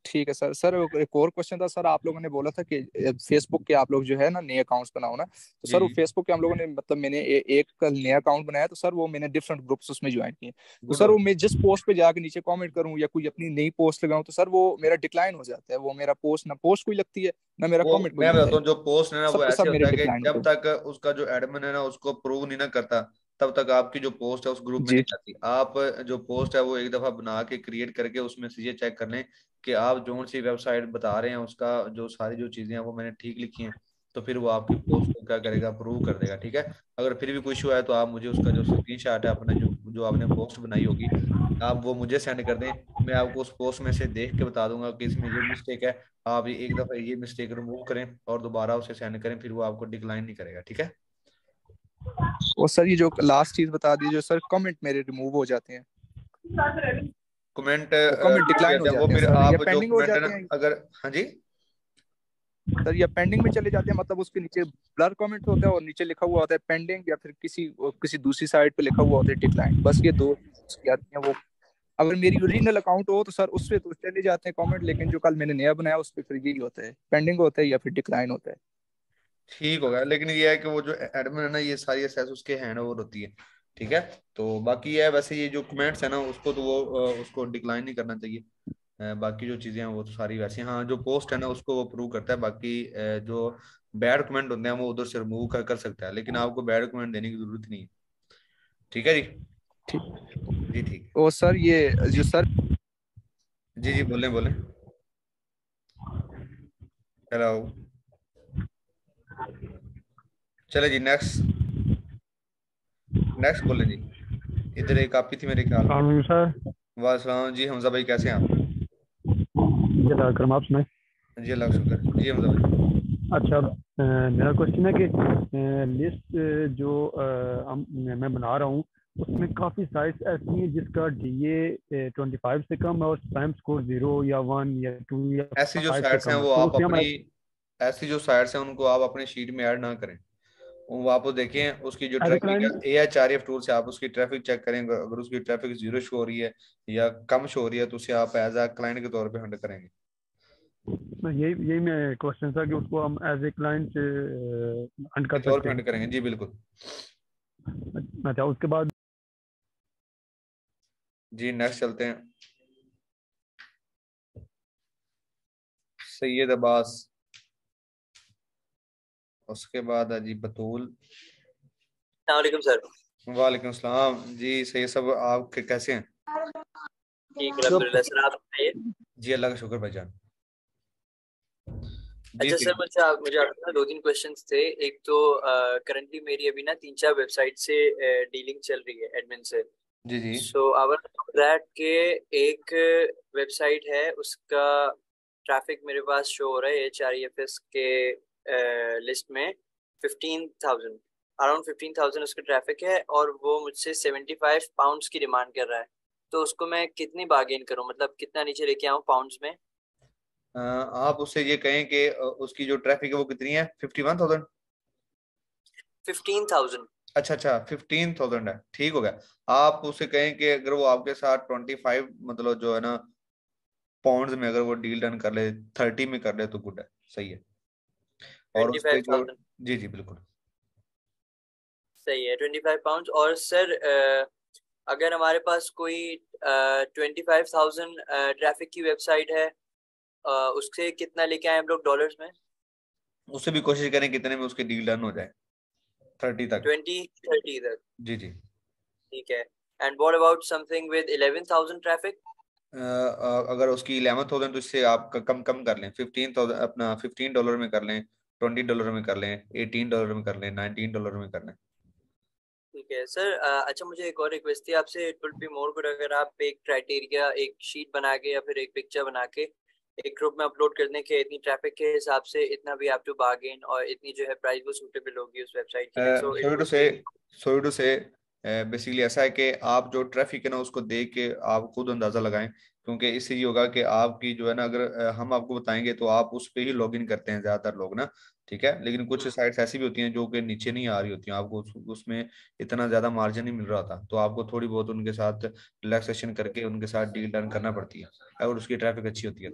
ठीक है सर। सर एक और क्वेश्चन था सर, आप लोगों ने बोला था कि फेसबुक के आप लोग जो है ना नए अकाउंट्स बनाओ ना, तो जी सर वो जी, फेसबुक के हम लोगों ने मतलब मैंने एक का नया अकाउंट बनाया, तो सर वो मैंने डिफरेंट ग्रुप्स उसमें ज्वाइन किए। तो गुड सर वो हो। मैं जिस पोस्ट पे जाके नीचे कमेंट करूं या कोई अपनी नई पोस्ट लगाऊं तो सर वो मेरा डिक्लाइन हो जाता है, वो मेरा पोस्ट ना पोस्ट कोई लगती है ना मेरा वो कमेंट कोई मैं लगता बताता है, हूँ, जो पोस्ट है ना वो सब के ऐसे सब होता मेरे है कि डिक्लाइन जब होते तक उसका जो एडमिन है ना उसको अप्रूव नहीं ना करता, तब तक आपकी जो पोस्ट है उस ग्रुप हैं। में जी नहीं जाती। आप जो पोस्ट है वो एक दफा बना के क्रिएट करके उसमें से ये चेक कर लें कि आप जो सी वेबसाइट बता रहे हैं उसका जो सारी जो चीजें हैं वो मैंने ठीक लिखी हैं, तो फिर वो आपकी पोस्ट को क्या करेगा, अप्रूव कर देगा, ठीक है। अगर फिर भी कोई इशू है तो आप मुझे उसका जो स्क्रीनशॉट है अपने जो जो आपने पोस्ट बनाई होगी, आप वो मुझे सेंड कर दें। मैं आपको उस पोस्ट में से देख के बता दूंगा कि इसमें ये मिस्टेक है, आप ये एक दफा ये मिस्टेक रिमूव करें और दोबारा उसे सेंड करें, फिर वो आपको डिक्लाइन नहीं करेगा, ठीक है। और सर ये जो लास्ट चीज बता दी जो सर कमेंट मेरे रिमूव हो जाते हैं, कमेंट वो कमेंट रिमूव हो डिक्लाइन हो जाते हैं वो, जाते हैं फिर सर, या आप जो पेंडिंग हो कमेंट है ना, जाते हैं अगर, हाँ जी, सर, या पेंडिंग में चले जाते हैं, मतलब उसके नीचे ब्लर कमेंट होता है और नीचे लिखा हुआ होता है पेंडिंग, या फिर किसी दूसरी साइट पे लिखा हुआ होता है डिक्लाइन, बस ये दो उसकी आती हैं वो। अगर मेरी ओरिजिनल अकाउंट हो तो सर उस पे तो चले जाते हैं कमेंट, लेकिन जो कल मैंने नया बनाया उस पे फिर यही होता है, पेंडिंग होता है या फिर डिक्लाइन होता है। ठीक होगा। लेकिन ये है कि वो जो एडमिन है ना ये सारी एक्सेस उसके हैंड ओवर होती है, ठीक है। तो बाकी ये है, वैसे ये जो कमेंट्स है ना उसको तो वो उसको डिक्लाइन नहीं करना चाहिए। बाकी जो चीजें हैं वो तो सारी वैसी हैं। हाँ, जो पोस्ट है ना उसको वो अप्रूव करता है, बाकी जो बैड कमेंट होते हैं वो उधर से रिमूव कर सकता है, लेकिन आपको बैड कमेंट देने की जरूरत नहीं है, ठीक है जी। ठीक। जी ठीक और सर ये जो सर है, जी जी बोलें बोलें। हेलो, चले जी, नेक्स्ट नेक्स्ट बोलें जी। इधर एक आपी थी मेरे ख्याल में। सलाम सर। वालेकुम जी हमजा भाई, कैसे हैं आप? जी अल्लाह करम, आप सुनाए। जी अल्लाह का शुक्र। जी हमजा भाई। अच्छा, मेरा क्वेश्चन है कि लिस्ट जो मैं बना रहा हूँ उसमें काफ़ी साइट्स ऐसी हैं जिसका DA 25 से कम है और स्पैम स्कोर 0 या 1 या 2 या ऐसी जो 5 से साइट्स हैं कम है, वो तो आप उसे हम अपनी ऐसी जो साइट्स हैं उनको आप अपनी शीट में ऐड ना करें। वो आप देखें उसकी जो एज ए ट्रैफिक है, क्लाइंट। AHREF टूल से आप उसकी ट्रैफिक चेक करेंगे। अगर उसकी ट्रैफिक 0 शो हो रही है या कम शो हो रही है तो उसे आप एज अ क्लाइंट के तौर पे हैंडल करेंगे। यही यही मैं क्वेश्चन था कि उसको हम एज ए क्लाइंट हंट के कर तौर पे सकते हैंडल हैं। करेंगे, जी बिल्कुल। अच्छा, उसके बाद जी नेक्स्ट चलते हैं। सैयद अब्बास, उसके बाद है जी बतूल। अस्सलाम सर। वालेकुम सलाम जी। सैयद साहब आप कैसे हैं? ठीक है अल्हम्दुलिल्लाह सर, आप बताइए। जी अल्लाह का शुक्र भाईजान। जी अच्छा सर, सैयद। मुझे आपसे ना दो तीन क्वेश्चंस थे। एक तो करंटली मेरी अभी ना 3-4 वेबसाइट से डीलिंग चल रही है एडमिन से। जी जी सो आवर दैट के एक वेबसाइट है उसका ट्रैफिक मेरे पास शो हो रहा है HREFS के लिस्ट में 15,000, अराउंड 15,000 उसका ट्रैफिक है और वो मुझसे 75 पाउंड्स की डिमांड कर रहा है। तो उसको मैं कितनी बार्गेन करूं, मतलब कितना नीचे लेके आऊं पाउंड्स में? आप उससे ये कहें कि उसकी जो ट्रैफिक है वो कितनी है? 51,000। 15,000। अच्छा अच्छा, 15,000 है, ठीक हो गया। आप उसे कहें कि अगर वो आपके साथ 25 मतलब जो है ना पाउंड्स में अगर वो डील डन कर ले, 30 में कर ले तो गुड है, सही है। और उस पे जो 25,000 जी जी बिल्कुल। सही है, 25 पाउंड। और सर अगर हमारे पास कोई 25,000 ट्रैफिक की वेबसाइट है, उससे कितना लेके आए हम लोग डॉलर्स में? उससे भी कोशिश करें कितने में उसकी डील डन हो जाए, 30 तक। 20-30 तक। जी जी। ठीक है। And what about something with 11,000 traffic? अगर उसकी 11,000 तो इससे आप कम कम कर लें, 15,000 अपना $15 में कर लें, $20 में कर लें, $18 में कर लें, $19 में कर लें। ठीक है सर। अच्छा, मुझे एक और रिक्वेस्ट थी आपसे। It will be more good अगर आप एक क्राइटेरिया, एक शीट बना के या फिर एक पिक्चर बना के एक ग्रुप में अपलोड कर दें कि इतनी ट्रैफिक के हिसाब से इतना भी आप टू बार्गेन और इतनी जो है प्राइस वो सूटेबल होगी उस वेबसाइट के लिए। So it sorry to would say be. Sorry to say basically ऐसा है कि आप जो ट्रैफिक है ना उसको देख के आप खुद अंदाजा लगाएं, क्योंकि इससे ये होगा कि आपकी जो है ना अगर हम आपको बताएंगे तो आप उस पे ही लॉग इन करते हैं ज्यादातर लोग ना, ठीक है। लेकिन कुछ साइट्स ऐसी भी होती हैं जो कि नीचे नहीं आ रही होती हैं, आपको उसमें इतना ज्यादा मार्जिन नहीं मिल रहा था, तो आपको थोड़ी बहुत उनके साथ रिलैक्सेशन करके उनके साथ डील डन करना पड़ती है अगर उसकी ट्रैफिक अच्छी होती है।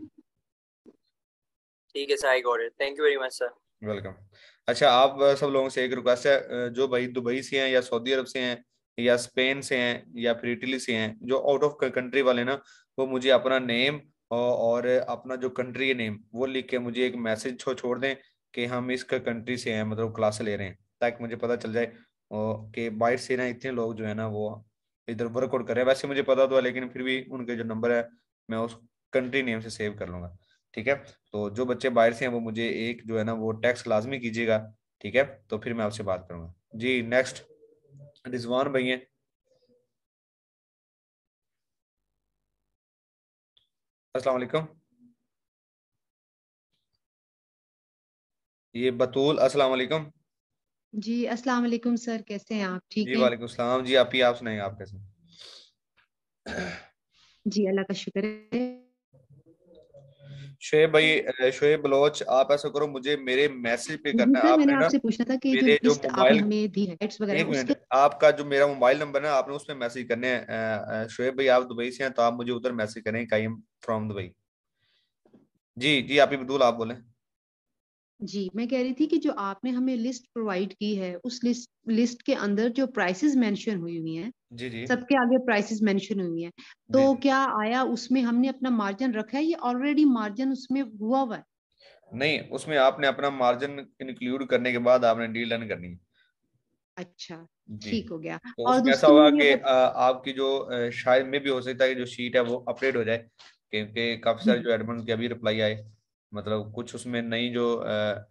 ठीक है sir, I got it. Thank you very much sir. Welcome. अच्छा, आप सब लोगों से एक रिक्वेस्ट है, जो भाई दुबई से हैं या सऊदी अरब से हैं या स्पेन से हैं या फिर इटली से हैं, जो आउट ऑफ कंट्री वाले ना, वो मुझे अपना नेम और अपना जो कंट्री है नेम वो लिख के मुझे एक मैसेज छोड़ दें कि हम इस कंट्री से हैं, मतलब क्लास ले रहे हैं, ताकि मुझे पता चल जाए कि बाहर से ना इतने लोग जो है ना वो इधर वर्कआउट कर रहे हैं। वैसे मुझे पता तो है लेकिन फिर भी उनके जो नंबर है मैं उस कंट्री नेम से सेव कर लूंगा, ठीक है। तो जो बच्चे बाहर से हैं वो मुझे एक जो है ना वो टैक्स लाजमी कीजिएगा, ठीक है। तो फिर मैं आपसे बात करूंगा। जी नेक्स्ट रिजवान भाई हैं। अस्सलाम वालेकुम। ये बतूल, अस्सलाम वालेकुम। जी अस्सलाम वालेकुम सर, कैसे हैं आप? जी ठीक हैं? वालेकुम सलाम। जी आप सुनाइए, आप कैसे हैं? जी अल्लाह का शुक्र है। शोएब भाई, शोएब बलोच, आप ऐसा करो मुझे मेरे मैसेज पे जी करना है, सर, मैंने आपने ना आपसे पूछना था कि जो मेरे जो लिस्ट आपने मोबाइल, हमें दी है एड्स वगैरह एक उसके। मिनट, आपका जो मेरा मोबाइल नंबर है ना आपने उसमें मैसेज करने हैं। शोएब भाई आप दुबई से हैं तो आप मुझे उधर मैसेज करें, आई एम फ्रॉम दुबई। जी जी आप ही बतूल, आप बोलें। जी मैं कह रही थी कि जो आपने हमें लिस्ट प्रोवाइड की है उस लिस्ट के अंदर जो प्राइसेस मेंशन हुई हुई हैं, जी जी सबके आगे प्राइसेस मेंशन हुई हैं, जी तो जी। क्या आया उसमें हमने अपना मार्जिन रखा है या ऑलरेडी मार्जिन उसमें हुआ हुआ है? नहीं, उसमें आपने अपना मार्जिन इंक्लूड करने के बाद आपने डील डन करनी है। अच्छा, जी। ठीक हो गया। तो और उसमें ऐसा दूसरी होगा मुझे कि ये आपकी जो शायद में भी हो सकता है कि जो शीट है वो अपडेट हो जाए, क्योंकि काफी सारे जो एडमिन के अभी रिप्लाई आए, मतलब कुछ उसमें नई जो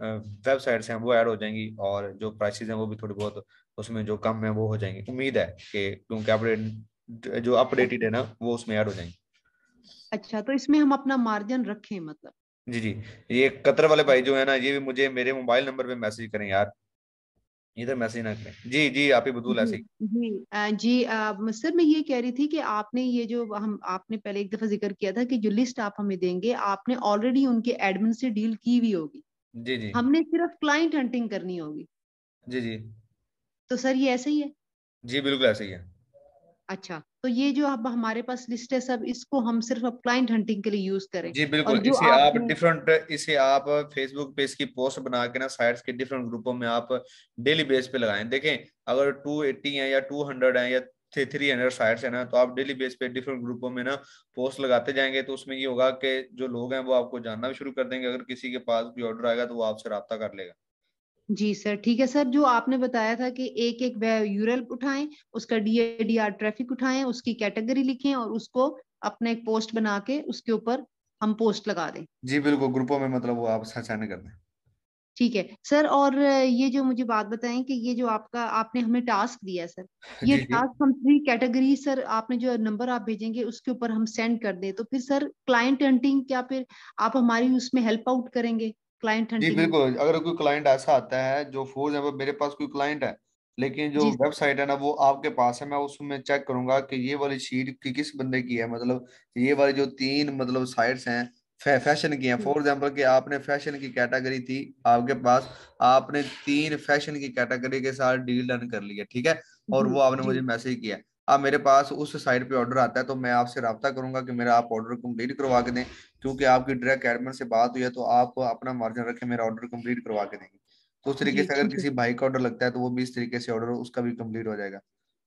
वेबसाइट्स हैं वो ऐड हो जाएंगी और जो प्राइसेस हैं वो भी थोड़ी बहुत उसमें जो कम है वो हो जाएंगे, उम्मीद है कि क्योंकि अपडेट जो अपडेटेड है ना वो उसमें ऐड हो जाएंगे। अच्छा, तो इसमें हम अपना मार्जिन रखें मतलब? जी जी। ये कतर वाले भाई जो है ना, ये भी मुझे मेरे मोबाइल नंबर पे मैसेज करें यार, इधर मैसेज ना करें। जी जी, आप ही बतूल जी ऐसे ही। जी जी सर मैं ये कह रही थी कि आपने ये जो हम आपने पहले एक दफा जिक्र किया था कि जो लिस्ट आप हमें देंगे आपने ऑलरेडी उनके एडमिन से डील की हुई होगी, जी जी। हमने सिर्फ क्लाइंट हंटिंग करनी होगी। जी जी। तो सर ये ऐसे ही है? जी बिल्कुल ऐसे ही है। अच्छा, तो ये जो अब हमारे पास लिस्ट है सब, इसको हम सिर्फ अब क्लाइंट हंटिंग के लिए यूज करें? जी और बिल्कुल, जो आपने इसे आप फेसबुक पे इसकी पोस्ट बना के ना साइट्स के डिफरेंट ग्रुपों में आप डेली बेस पे लगाएं। देखें, अगर 280 है या 200 है या 300 साइट्स है ना, तो आप डेली बेस पे डिफरेंट ग्रुपों में ना पोस्ट लगाते जाएंगे, तो उसमें ये होगा कि जो लोग हैं वो आपको जानना भी शुरू कर देंगे। अगर किसी के पास भी ऑर्डर आएगा तो वो आपसे रब्ता कर लेगा। जी सर ठीक है सर, जो आपने बताया था कि एक एक यूरल उठाएं, उसका डीएडीआर ट्रैफिक उठाएं, उसकी कैटेगरी लिखें और उसको अपना एक पोस्ट बना के उसके ऊपर हम पोस्ट लगा दें। जी बिल्कुल, ग्रुपों में मतलब वो आप सेंड कर दें। ठीक है सर, और ये जो मुझे बात बताएं कि ये जो आपका आपने हमें टास्क दिया है सर, ये जी जी। टास्क हम 3 कैटेगरी सर आपने जो नंबर आप भेजेंगे उसके ऊपर हम सेंड कर दें, तो फिर सर क्लाइंट हंटिंग क्या फिर आप हमारी उसमें हेल्प आउट करेंगे क्लाइंट जी हंटिंग में? बिल्कुल, अगर कोई क्लाइंट ऐसा आता है जो फॉर एग्जाम्पल मेरे पास कोई क्लाइंट है लेकिन जो जी वेबसाइट है ना वो आपके पास है, मैं उसमें चेक करूंगा कि ये वाली शीट की किस बंदे की है। मतलब ये वाली जो 3 मतलब साइट्स हैं फैशन की हैं, सर। फॉर एग्जाम्पल कि आपने फैशन की कैटेगरी थी आपके पास, आपने 3 फैशन की कैटेगरी के साथ डील डन कर लिया, ठीक है, और जी वो आपने जी मुझे मैसेज किया। अब मेरे पास उस साइट पे ऑर्डर आता है तो मैं आपसे रब्ता करूंगा कि मेरा आप ऑर्डर कंप्लीट करवा के दें, क्योंकि आपकी डायरेक्ट एडमिन से बात हुई है तो आप अपना मार्जिन रखें, मेरा ऑर्डर कंप्लीट करवा के देंगे। तो उस तरीके जी से अगर ठीक है किसी भाई का ऑर्डर लगता है तो वो भी इस तरीके से ऑर्डर उसका भी कंप्लीट हो जाएगा।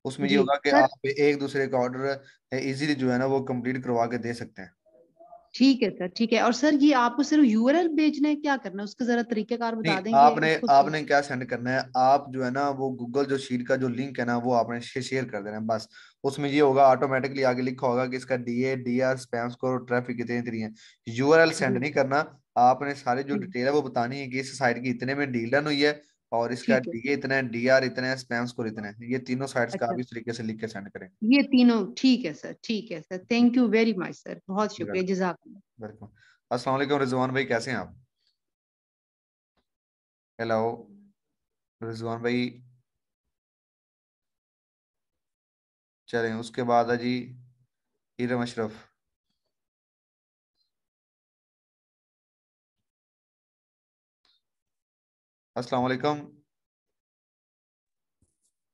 उसमें ये जी होगा कि सर। आप एक दूसरे का ऑर्डर इजीली जो है ना वो कंप्लीट करवा के दे सकते हैं। ठीक है सर ठीक है, और सर ये आपको सिर्फ यूआरएल भेजना है, क्या करना है उसका जरा तरीकाकार नहीं, बता देंगे आपने उसको? आपने क्या सेंड करना है, आप जो है ना वो गूगल जो शीट का जो लिंक है ना वो आपने शेयर कर देना है बस। उसमें ये होगा ऑटोमेटिकली आगे लिखा होगा कि इसका DA DR spam score traffic कितनी इतनी है। यूआरएल सेंड जी नहीं करना, आपने सारी जो जी डिटेल है वो बतानी है कि इस साइट की इतने में डील डन हुई है और इसका ठीक है। डीए इतना है, डीआर इतना है, स्पैम स्कोर इतना है। ये तीनों साइट्स का अच्छा, आप इस तरीके से लिख के सेंड करें। ये तीनों ठीक है सर, ठीक है sir, thank you very much sir, बहुत शुक्रिया, जजाक। वेलकम। अस्सलाम वालेकुम रिजवान भाई, कैसे हैं आप? हेलो रिजवान भाई। चलें, उसके बाद है जी इरम अशरफ। अस्सलाम वालेकुम।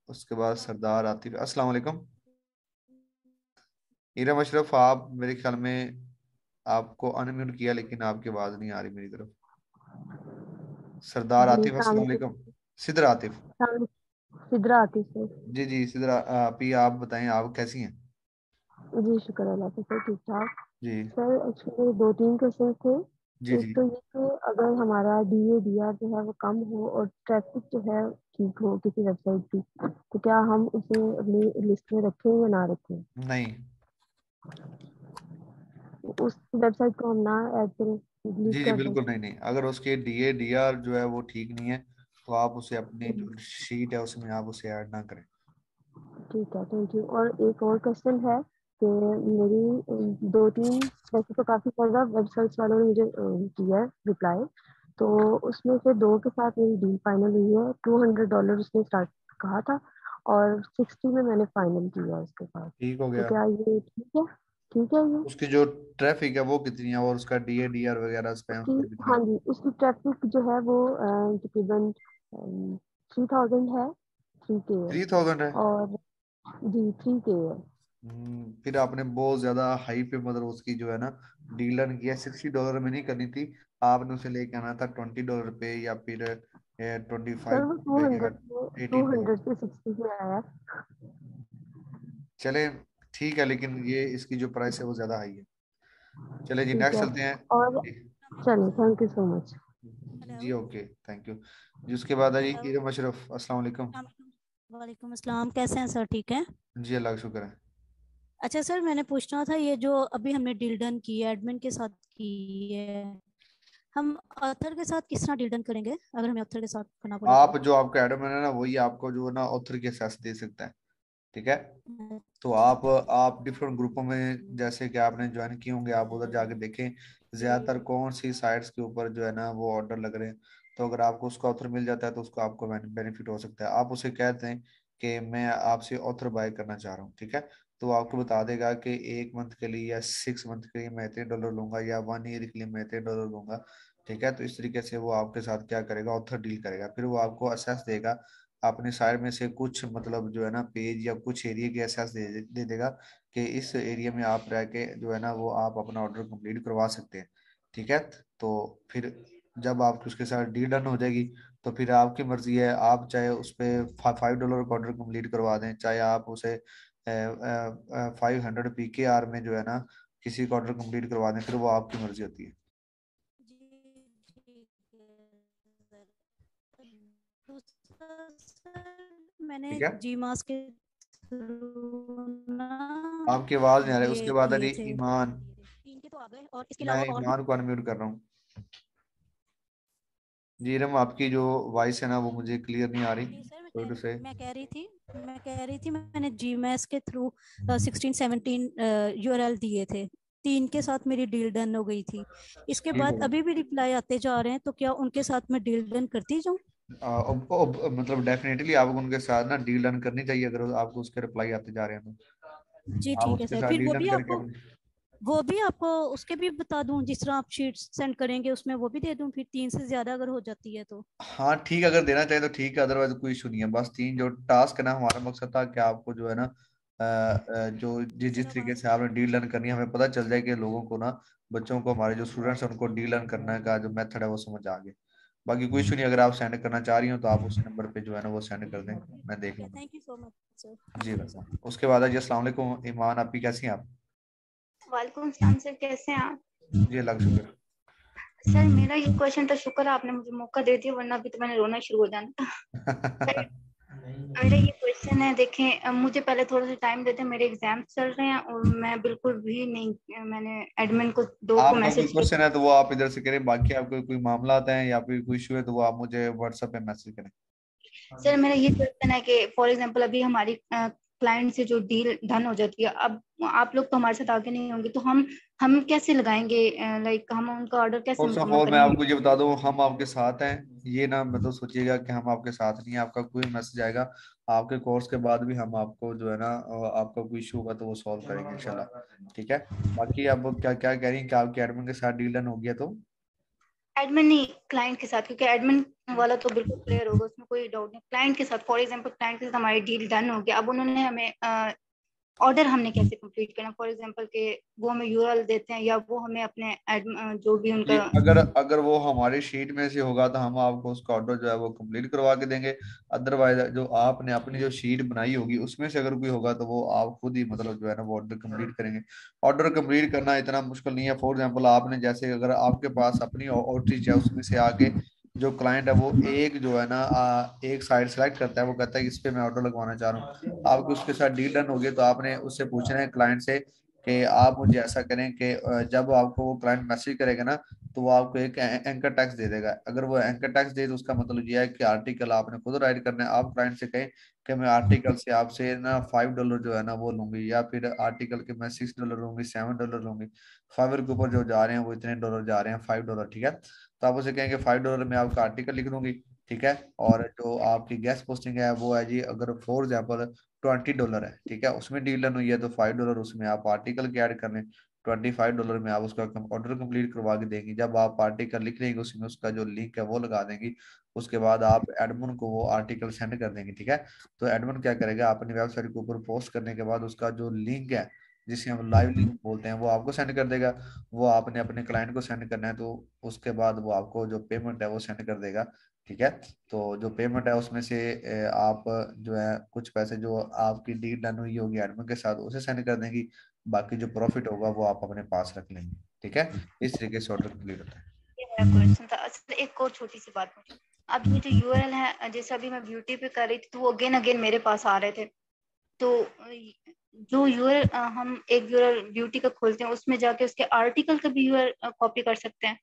उसके बाद सरदार आतिफ। अस्सलाम वालेकुम। इरम अशरफ, आप मेरे ख्याल में आपको अनम्यूट किया लेकिन आपकी आवाज नहीं आ रही मेरी तरफ। सरदार जी आतिफ, अस्सलाम सलाम वालेकुम। सिदर आतिफ। सलाम। सिद्रा आती सर। जी जी सिदर आप ही, आप बताएं आप कैसी हैं? जी शुक्र अल्लाह का सर, ठीक ठाक। जी सर एक्चुअली मेरे 2-3 क्वेश्चन थे। जी एक जी। तो ये कि अगर हमारा डीए डीआर जो है वो कम हो और ट्रैफिक जो है ठीक हो किसी वेबसाइट की, तो क्या हम उसे अपनी लिस्ट में रखें या ना रखें? नहीं। उस वेबसाइट को हम ना ऐड करें, डिलीट जी जी कर दें? बिल्कुल नहीं नहीं, अगर उसके डीए डीआर जो है वो ठीक नहीं है तो आप उसे अपनी हम्म, जो शीट है उसमें आप उसे ऐड ना करें। ठीक है, थैंक यू। और एक और क्वेश्चन है कि मेरी 2-3, वैसे तो काफ़ी ज़्यादा वेबसाइट्स वालों ने मुझे किया है रिप्लाई, तो उसमें से 2 के साथ मेरी डील फाइनल हुई है। $200 उसने स्टार्ट कहा था और 60 में मैंने फाइनल किया उसके साथ। ठीक हो तो गया। क्या ये ठीक है? ठीक है ये? उसकी जो ट्रैफिक है वो कितनी है और उसका डीए डीआर वगैरह स्पैम उसकी, स्कोर कितना हाँ है? जी, उसकी ट्रैफिक जो है वो तकरीबन 3000 है, 3K है। 3000 है? और जी 3K है। फिर आपने बहुत ज्यादा हाई पे मतलब उसकी जो है ना डील डन किया। $60 में नहीं करनी थी, आपने उसे लेके आना था $20 पे या फिर ट्वेंटी सर फाइव वो पे या 200 से 200 $18। से 60 में आया। चले ठीक है, लेकिन ये इसकी जो प्राइस है वो ज्यादा हाई है। चले जी ठीक नेक्स्ट है। चलते हैं। और चलिए, थैंक यू सो मच। जी ओके, थैंक यू। जी उसके बाद है जी हेलो। इरम अशरफ, अस्सलाम वालेकुम। वालेकुम अस्सलाम, कैसे हैं सर? ठीक है। जी अल्लाह का शुक्र है। अच्छा सर, मैंने पूछना था, ये जो अभी हमने डील डन की है एडमिन के साथ की है, हम ऑथर के साथ किस तरह डील डन करेंगे अगर हमें ऑथर के साथ करना पड़े आप जो आपका एडमिन है ना वही आपको जो है ना ऑथर के एक्सेस दे सकता है, ठीक है। तो आप डिफरेंट ग्रुपों में जैसे कि आपने ज्वाइन किए होंगे, आप उधर जाके देखें ज्यादातर कौन सी साइट्स के ऊपर जो है ना वो ऑर्डर लग रहे हैं। तो अगर आपको उसका ऑथर मिल जाता है तो उसको आपको बेनिफिट हो सकता है। आप उसे कहते हैं कि मैं आपसे ऑथर बाय करना चाह रहा हूँ, ठीक है। तो वो आपको बता देगा कि 1 मंथ के लिए या 6 मंथ के लिए मैं इतने डॉलर लूंगा या 1 ईयर के लिए मैं इतने डॉलर लूंगा, ठीक है। तो इस तरीके से वो आपके साथ क्या करेगा, ऑथर डील करेगा। फिर वो आपको असेस देगा अपने साइड में से कुछ मतलब जो है ना पेज या कुछ एरिया के एहसास दे देगा कि इस एरिया में आप रह के जो है ना वो आप अपना ऑर्डर कंप्लीट करवा सकते हैं, ठीक है। तो फिर जब आपकी उसके साथ डील डन हो जाएगी तो फिर आपकी मर्जी है, आप चाहे उस पर $5 का ऑर्डर कंप्लीट करवा दें, चाहे आप उसे 500 PKR में जो है ना किसी का ऑर्डर कंप्लीट करवा दें, फिर वो आपकी मर्जी होती है। दूसरा सर मैंने ठीक है, जी मास के थ्रू ना आपकी आवाज नहीं आ रही। उसके ये बाद अली किए थे, ईमान, इनके तो आ गए और इसके मैं अलावा और भी। ईमान को अनम्यूट कर रहा हूँ। जी रम, आपकी जो वॉइस है ना वो मुझे क्लियर नहीं आ रही। जी सर सॉरी टू से। मैं कह रही थी मैंने जी मैस के थ्रू 16-17 यूआरएल दिए थे, 3 के साथ मेरी डील डन हो गई थी। इसके ठीक बाद है, अभी भी रिप्लाई आते जा रहे हैं, तो क्या उनके साथ मैं डील डन करती जाऊं? मतलब डेफिनेटली आपको उनके साथ ना डील डन करनी चाहिए। अगर आपको उसके रिप्लाई आते जा रहे हैं जी तो आप ठीक है उसके सर, साथ फिर डील डन करके वो भी आपको उसके भी बता दूं, जिस तरह आप शीट सेंड करेंगे उसमें वो भी दे दूं, फिर 3 से ज्यादा अगर हो जाती है तो। हाँ ठीक है, अगर देना चाहे तो ठीक है, अदरवाइज कोई इशू नहीं है। बस 3 जो टास्क है ना, हमारा मकसद था कि आपको जो है ना जो जिस तरीके से आपने डील लर्न करनी है, हमें पता चल जाए कि लोगों को ना, बच्चों को, हमारे जो स्टूडेंट्स हैं उनको डील लर्न करने का जो मेथड है वो समझ आ गया। बाकी कोई इशू नहीं, अगर आप सेंड करना चाह रही हो तो आप उस नंबर पे जो है ना वो सेंड कर दें, मैं देख लूंगा। Thank you so much sir, जी थैंक यू बिल्कुल। उसके बाद जी अस्सलाम वालेकुम ईमान, आपकी कैसी हैं आप? वालेकुम सलाम सर, कैसे हैं आप? जी अल्लाह का शुक्र। सर मेरा ये क्वेश्चन तो शुक्र है आपने मुझे मौका दे दिया, वरना अभी तो मैंने रोना शुरू हो जाना था। मेरा ये क्वेश्चन है, देखें मुझे पहले थोड़ा सा टाइम देते, मेरे एग्जाम चल रहे हैं और मैं बिल्कुल भी नहीं, मैंने एडमिन को 2 को आपका कोई मैसेज किया। क्वेश्चन है तो वो आप इधर से करें, बाकी आपको कोई मामला आता है या फिर कोई इशू है तो वो आप मुझे व्हाट्सएप पे मैसेज करें। सर मेरा ये क्वेश्चन है कि फॉर एग्जांपल अभी हमारी क्लाइंट से जो डील डन हो जाती है, अब आप लोग तो हमारे साथ आगे नहीं होंगे, तो हम कैसे लगाएंगे, लाइक हम उनका ऑर्डर कैसे फर्स्ट ऑफ मुकम्मल ऑल मैं करेंगे? आपको ये बता दूं, हम आपके साथ हैं। ये ना मतलब सोचिएगा कि हम आपके साथ नहीं है। आपका कोई मैसेज आएगा आपके कोर्स के बाद भी, हम आपको जो है ना आपका कोई इशू होगा तो वो सॉल्व करेंगे इंशाल्लाह, ठीक है। बाकी आप क्या क्या कह रही हैं कि आपके एडमिन के साथ डील डन हो गया तो? एडमिन नहीं, क्लाइंट के साथ, क्योंकि एडमिन वाला तो बिल्कुल क्लियर होगा, उसमें कोई डाउट नहीं। क्लाइंट के साथ, फॉर एग्जांपल क्लाइंट के साथ हमारी डील डन हो गया, अब उन्होंने हमें ऑर्डर हमने कैसे कंप्लीट करना, फॉर एग्जांपल के वो हमें यूआरएल देते हैं या वो हमें अपने जो भी जी, उनका। अगर अगर वो हमारी शीट में से होगा तो हम आपको उसका ऑर्डर जो है वो कंप्लीट करवा के देंगे। अदरवाइज जो आपने अपनी जो शीट बनाई होगी उसमें से अगर कोई होगा तो वो आप खुद ही मतलब जो है ना वो ऑर्डर कंप्लीट करेंगे। ऑर्डर कंप्लीट करना इतना मुश्किल नहीं है। फॉर एग्जांपल आपने जैसे अगर आपके पास अपनी आउटरीच है, उसमें से आके जो क्लाइंट है वो एक जो है ना एक साइड सेलेक्ट करता है, वो कहता है कि इस पे मैं ऑर्डर लगवाना चाह रहा हूँ, आपकी उसके साथ डील डन होगी तो आपने उससे पूछना है क्लाइंट से कि आप मुझे ऐसा करें कि जब आपको वो क्लाइंट मैसेज करेगा ना तो वो आपको एक एंकर टैक्स दे देगा। अगर वो एंकर टैक्स दे तो उसका मतलब ये है कि आर्टिकल आपने खुद राइट करना है। आप क्लाइंट से कहें कि मैं आर्टिकल से आपसे ना $5 जो है ना वो लूंगी, या फिर आर्टिकल के मैं $6 लूंगी, $7 लूंगी। फाइवर के ऊपर जो जा रहे हैं वो इतने डॉलर जा रहे हैं, $5, ठीक है। तो आप उसे कहेंगे $5 में आपका आर्टिकल लिख दूंगी, ठीक है। और जो आपकी गेस्ट पोस्टिंग है वो है जी, अगर फॉर एग्जाम्पल $20 है, ठीक है, उसमें डील डन हुई है तो $5 उसमें आप आर्टिकल के ऐड कर लें। $25 में आप उसका ऑर्डर कंप्लीट करवा के देंगी। जब आप आर्टिकल लिख लेंगे उसमें उसका जो लिंक है वो लगा देंगी। उसके बाद आप एडमिन को वो आर्टिकल सेंड कर देंगे, ठीक है। तो एडमिन क्या करेगा, अपनी वेबसाइट के ऊपर पोस्ट करने के बाद उसका जो लिंक है, जिसे हम लाइव लिंक बोलते हैं, वो आपको सेंड कर देगा। वो आपने अपने क्लाइंट को सेंड करना है, तो उसके बाद वो आपको जो पेमेंट है वो सेंड कर देगा, ठीक है। तो जो पेमेंट है उसमें से आप जो है कुछ पैसे जो आपकी डील डन हुई होगी एडमिन के साथ उसे सेंड कर देंगी। बाकी जो प्रॉफिट होगा वो आप अपने पास रख लेंगे, ठीक है। इस तरीके से ऑर्डर कंप्लीट होता है। ये मेरा क्वेश्चन था। अच्छा एक और छोटी सी बात पूछी, अब ये जो यूआरएल है, जैसे अभी मैं ब्यूटी पे कर रही थी तो वो अगेन अगेन मेरे पास आ रहे थे, तो जो यूआरएल हम एक यूआरएल ब्यूटी का खोलते हैं उसमें जाके उसके आर्टिकल का भी यूआरएल कॉपी कर सकते हैं?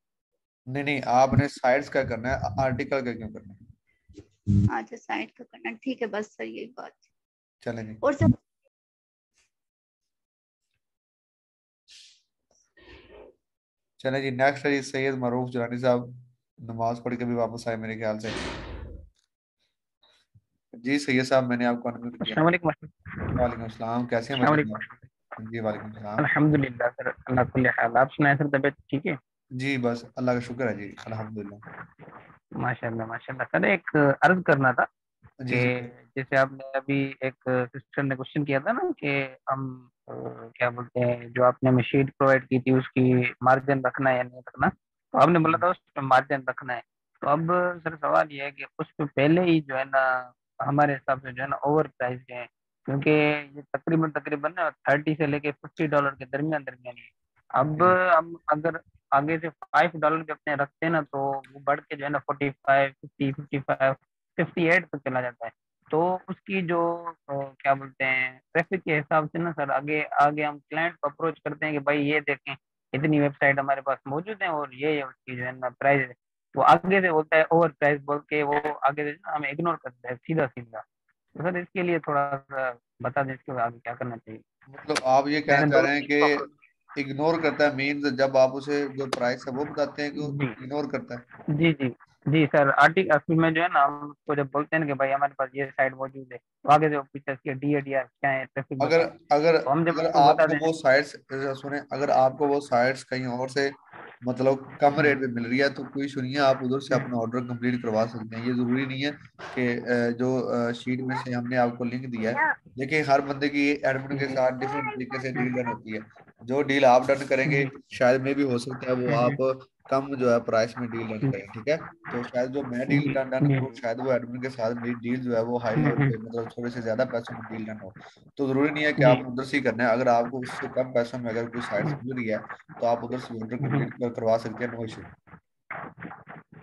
नहीं नहीं, आपने साइट्स का करना है, आर्टिकल का क्यों करना है? अच्छा साइट का करना, ठीक है बस सर यही बात। चलें जी। और सर चलें जी, नेक्स्ट है जी सैयद मरूफ जुलानी साहब, नमाज पढ़ के भी वापस आए मेरे ख्याल से। जी सैयद साहब, मैंने आपको अनम्यूट किया। अस्सलाम वालेकुम। वालेकुम अस्सलाम, कैसे हैं अस्सलाम भाई वालेकुम। साहब? जी वालेकुम सलाम। अल्हम्दुलिल्लाह सर, अल्लाह कुल्ली हाल। आप सुनाए सर, तबीयत ठीक है? जी बस अल्लाह का शुक्र है जी, अल्हम्दुलिल्लाह। माशाल्लाह माशाल्लाह। सर एक अर्ज करना था जी कि जी। जैसे आपने अभी एक सिस्टर ने क्वेश्चन किया था ना कि हम क्या बोलते हैं, जो आपने हमें शीट प्रोवाइड की थी उसकी मार्जिन रखना है या नहीं रखना, तो आपने बोला था उसमें मार्जिन रखना है। तो अब सर सवाल ये है कि उसमें पहले ही जो है ना हमारे हिसाब से जो है ना ओवर प्राइस है, क्योंकि ये तकरीबन तकरीबन ना 30 से लेके $50 के दरमियान दरमियान ही है। अब हम अगर आगे से $5 भी अपने रखते हैं ना तो वो बढ़ के जो है ना 45, 50, 55, 58 तक चला जाता है। तो उसकी जो क्या बोलते हैं ट्रैफिक के हिसाब से ना सर, आगे आगे हम क्लाइंट को अप्रोच करते हैं कि भाई ये देखें इतनी वेबसाइट हमारे पास मौजूद है और ये उसकी जो है ना प्राइस है। वो आगे से बोलता है ओवर प्राइस बोल के, वो आगे से ना हमें इग्नोर करता है सीधा सीधा। तो सर इसके लिए थोड़ा सा बता दें इसके आगे क्या करना चाहिए। मतलब आप ये कहना मैंने चाह दो रहे हैं तीन को approach कि इग्नोर करता है, मीन्स जब आप उसे जो प्राइस है वो बताते हैं कि वो किया। इग्नोर करता है? जी जी जी सर, आर्टिकल में जो है ना हम उसको जब बोलते हैं ना कि भाई हमारे पास ये साइट मौजूद है, तो आगे जो पीछे इसके DADR क्या है, ट्रैफिक अगर बताएं, अगर तो हम जब अगर उसको बता आपको दें। वो साइट्स, सुने, अगर आपको वो साइट्स कहीं और से मतलब कम रेट पे मिल रही है तो कोई इशू नहीं है, आप उधर से अपना ऑर्डर कंप्लीट करवा सकते हैं। ये जरूरी नहीं है कि जो शीट में से हमने आपको लिंक दिया है, लेकिन हर बंदे की एडमिन के साथ डिफरेंट तरीके से डील डन होती है। जो डील आप डन करेंगे शायद में भी हो सकता है वो आप कम जो है प्राइस में डील डन करें, ठीक है? तो शायद जो मैं डील डन डन करूँ, शायद वो एडमिन के साथ मेरी डील जो है वो हाई लेवल पे, मतलब थोड़े से ज्यादा पैसों में डील डन हो। तो जरूरी नहीं है कि जी आप उधर से ही करना है। अगर आपको उससे कम पैसों में अगर कोई साइट्स मिल रही है तो आप उधर से ऑर्डर कंप्लीट करवा सकते हैं, नो इशू।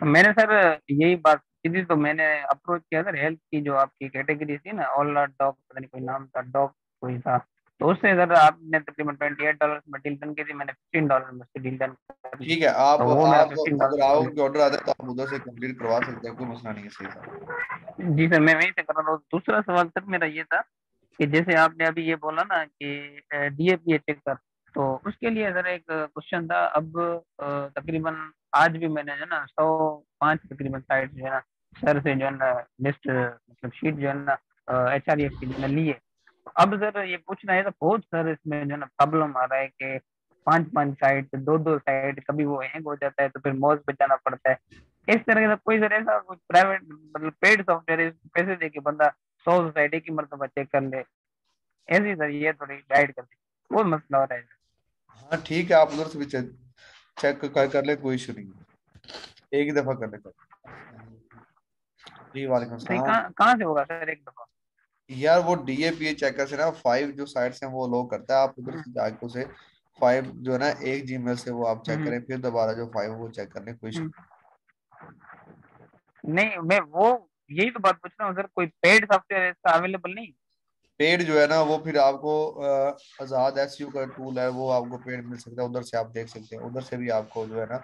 मैंने सर यही बात की थी, तो मैंने अप्रोच किया सर हेल्थ की जो आपकी कैटेगरी थी ना, ऑल डॉग पता नहीं कोई नाम था, डॉग कोई था। तो उससे सर आपने तकरीबन $28 में डील डन की थी, मैंने $15 में उससे डील डन कर दी। ठीक है, आप तो वो मेरा आप अगर $15। आपके ऑर्डर आते हैं तो आप उधर से कंप्लीट करवा सकते हैं, कोई मसला नहीं है। सही सर। जी सर, मैं वहीं से कर रहा हूँ। दूसरा सवाल सर मेरा ये था कि जैसे आपने अभी ये बोला ना कि DAPA चेक कर, तो उसके लिए सर एक क्वेश्चन था। अब तकरीबन आज भी मैंने जो है ना 105 तकरीबन साइट जो है ना सर से जो है ना लिस्ट मतलब शीट जो है ना HREF की जो है ना ली है। अब सर ये पूछना है तो बहुत सर इसमें जो है ना प्रॉब्लम आ रहा है कि 5 5 साइट, 2 2 साइट, कभी वो हैंग हो जाता है तो फिर मौज पे जाना पड़ता है। इस तरह का कोई सर ऐसा कुछ प्राइवेट मतलब पेड सॉफ्टवेयर है, पैसे दे के बंदा 100 साइट एक ही मरतबा चेक कर ले, ऐसी सर ये थोड़ी गाइड कर दी, वो मसला हो रहा है सर। हाँ ठीक है, आप उधर से भी चेक चेक कर ले, कोई इशू नहीं है, एक ही दफा कर ले कर। जी वालेकुम नहीं सलाम। कहाँ कहाँ से होगा सर एक दफा? यार वो DAPA चेकर से ना 5 जो साइट्स हैं वो लोग करता है, आप उधर से जाके उसे 5 जो है ना एक जीमेल से वो आप चेक हम्म, करें, फिर दोबारा जो 5 वो चेक करने, कोई इशू हम्म। नहीं मैं वो यही तो बात पूछ रहा हूँ सर, कोई पेड सॉफ्टवेयर इसका अवेलेबल नहीं? पेड जो है ना वो फिर आपको आजाद SEO का टूल है वो आपको पेड मिल सकता है, उधर से आप देख सकते हैं, उधर से भी आपको जो है ना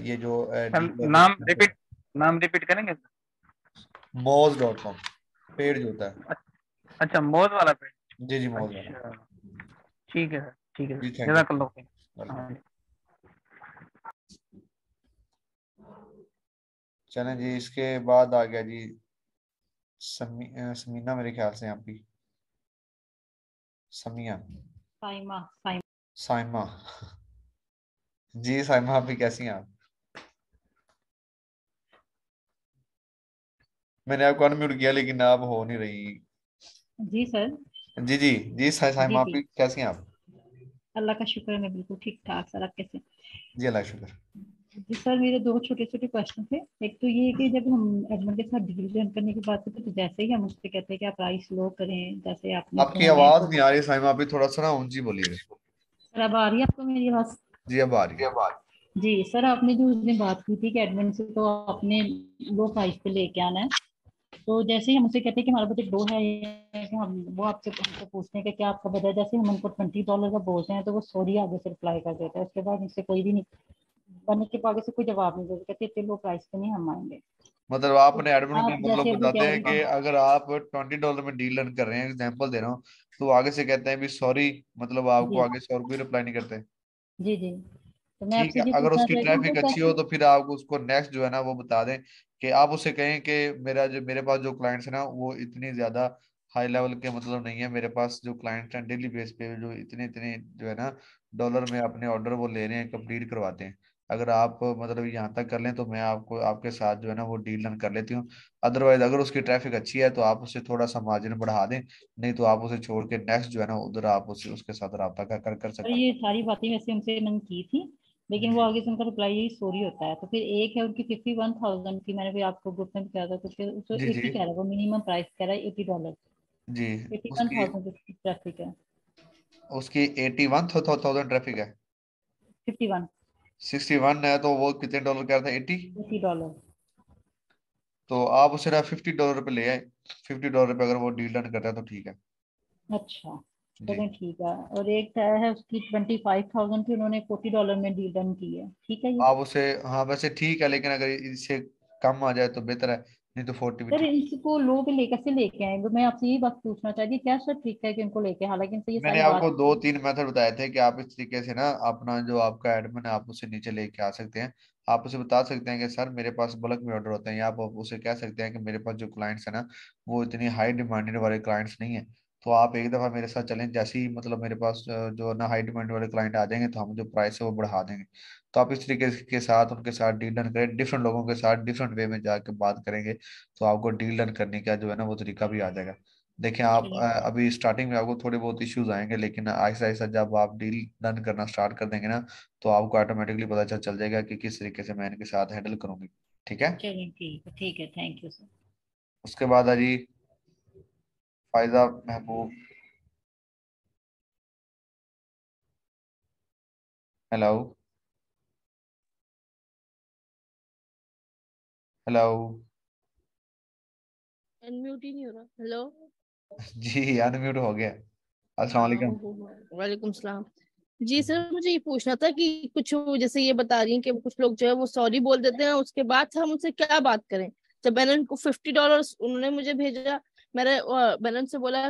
ये जो सर डील नाम रिपीट करेंगे सर? moz.com पेड जो होता है। अच्छा मौज वाला पेड। जी जी, मोज वाला। अच्छा ठीक है सर, ठीक है जी सर, थैंक यू। जज़ाकल्लाह खैर। वेलकम। हाँ। चलें जी, इसके बाद आ गया जी समीना, मेरे ख्याल से यहाँ की समिया, साइमा साइमा साइमा। जी साइमा, आप भी कैसी हैं आप? मैंने आपको अनम्यूट किया लेकिन आप हो नहीं रही। जी सर। जी जी जी, जी साइमा आप जी भी कैसी हैं आप? अल्लाह का शुक्र है, मैं बिल्कुल ठीक ठाक। सर आप कैसे? जी अल्लाह का शुक्र। जी सर, मेरे दो छोटे छोटे क्वेश्चन थे। एक तो ये है कि जब हम एडमिन के साथ डील रन करने की बात करते हैं तो जैसे ही हम उससे कहते हैं कि आप प्राइस लो करें, जैसे आपने आपकी फोन है आवाज तो नहीं आ रही साइमा, आप भी थोड़ा सा ना ऊंची बोलिए। सर अब आ रही है आपको मेरी आवाज? जी अब आ रही है। जी सर, आपने जो उस दिन बात की थी कि एडमिन से तो आपने लो प्राइस पे लेके आना है, तो जैसे ही हम उनसे कहते हैं कि हमारा बजट लो है, या कि हम वो आपसे हमसे पूछते हैं कि क्या आपका बजट, जैसे हम उनको $20 का बोलते हैं तो वो सॉरी आगे से रिप्लाई कर देता है, उसके बाद उनसे कोई भी नहीं वरना के आगे से कोई जवाब नहीं देते, कहते इतने लो प्राइस पे नहीं हम आएंगे। मतलब तो आपने एडमिन को आप मतलब जैसे अभी बताते कह हैं रही कि थी। अगर आप $20 में डील रन कर रहे हैं, एग्जांपल दे रहा हूँ, तो आगे से कहते हैं भी सॉरी, मतलब आपको जी आगे से और कोई रिप्लाई नहीं करते। जी जी। तो मैं ठीक आपसे है, ये अगर पूछना उसकी चाहती हूँ कि ट्रैफिक अच्छी हो कैसे। तो फिर आप उसको नेक्स्ट जो है ना वो बता दें, कि आप उसे कहें कि मेरे पास जो क्लाइंट्स है ना वो इतनी ज्यादा हाई लेवल के मतलब नहीं है, मेरे पास जो क्लाइंट्स हैं डेली बेस पे जो इतने इतने जो है ना डॉलर में अपने ऑर्डर वो ले रहे हैं, कंप्लीट करवाते हैं। अगर आप मतलब यहाँ तक कर लें तो मैं आपको आपके साथ जो है ना वो डील डन कर लेती हूँ। अदरवाइज अगर उसकी ट्रैफिक अच्छी है तो आप उसे थोड़ा सा मार्जिन बढ़ा दें, नहीं तो आप उसे छोड़ के नेक्स्ट जो है ना उधर आप उसके साथ रब्ता कर और सकते ये सारी बातें वैसे उनसे मैंने की थी, लेकिन वो हैं। आगे से उनका रिप्लाई यही सॉरी होता है। तो फिर एक है उनकी 51,000 की, मैंने भी आपको ग्रुप में भी कहा था, तो फिर उसको जी जी 80 कह रहा है, वो मिनिमम प्राइस कह रहा है $80। जी। एटी वन उसकी थाउजेंड की ट्रैफिक है। उसकी 81,000 ट्रैफिक है। 51। 61 है तो वो कितने डॉलर कह रहा था, 80? $80। तो आप उसे ना $50 पे ले आए। $50 पे अगर वो डील डन करता है तो ठीक है। अच्छा जी। चलें ठीक है। और एक है उसकी 25,000 की, उन्होंने $40 में डील डन की है, ठीक है ये। आप उसे, हाँ वैसे ठीक है, लेकिन अगर इससे कम आ जाए तो बेहतर है, नहीं तो 40 भी सर ठीक। इनको लो पे लेकर से लेके आएंगे, मैं आपसे यही बात पूछना चाहती हूँ, क्या सर ट्रिक है कि उनको लेके, हालांकि इनसे ये मैंने सारी आपको बात। दो तीन मेथड बताए थे कि आप इस तरीके से ना अपना जो आपका एडमिन है आप उसे नीचे लेके आ सकते हैं। आप उसे बता सकते हैं कि सर मेरे पास बल्क में ऑर्डर होते हैं, या आप उसे कह सकते हैं कि मेरे पास जो क्लाइंट्स है ना वो इतनी हाई डिमांडेड वाले क्लाइंट्स नहीं है, तो आप एक दफा मेरे साथ चलें, जैसे ही मतलब मेरे पास जो ना हाई डिमांड वाले क्लाइंट आ जाएंगे तो हम जो प्राइस है वो बढ़ा देंगे। तो आप इस तरीके के साथ उनके साथ डील डन करें, डिफरेंट लोगों के साथ डिफरेंट वे में जाकर बात करेंगे, तो आपको डील डन करने का जो है ना वो तरीका भी आ जाएगा। देखिए आप ठीक अभी स्टार्टिंग में आपको थोड़े बहुत इश्यूज आएंगे, लेकिन आहिस्ता आहिस्ता जब आप डील डन करना स्टार्ट कर देंगे ना तो आपको ऑटोमेटिकली पता चल जाएगा कि किस तरीके से मैं इनके साथ हैंडल करूंगी। ठीक है। चलिए ठीक है, थैंक यू सर। उसके बाद है जी फायजा महबूब। हेलो। हेलो। अनम्यूट ही नहीं हो रहा। हेलो। जी अनम्यूट हो गया। अस्सलाम हाँ वालेकुम। वालेकुम सलाम। जी सर, मुझे ये पूछना था कि कुछ जैसे ये बता रही हैं कि कुछ लोग जो है वो सॉरी बोल देते हैं, उसके बाद हम उनसे क्या बात करें। जब मैंने उनको $50 उन्होंने मुझे भेजा, मैंने उनसे बोला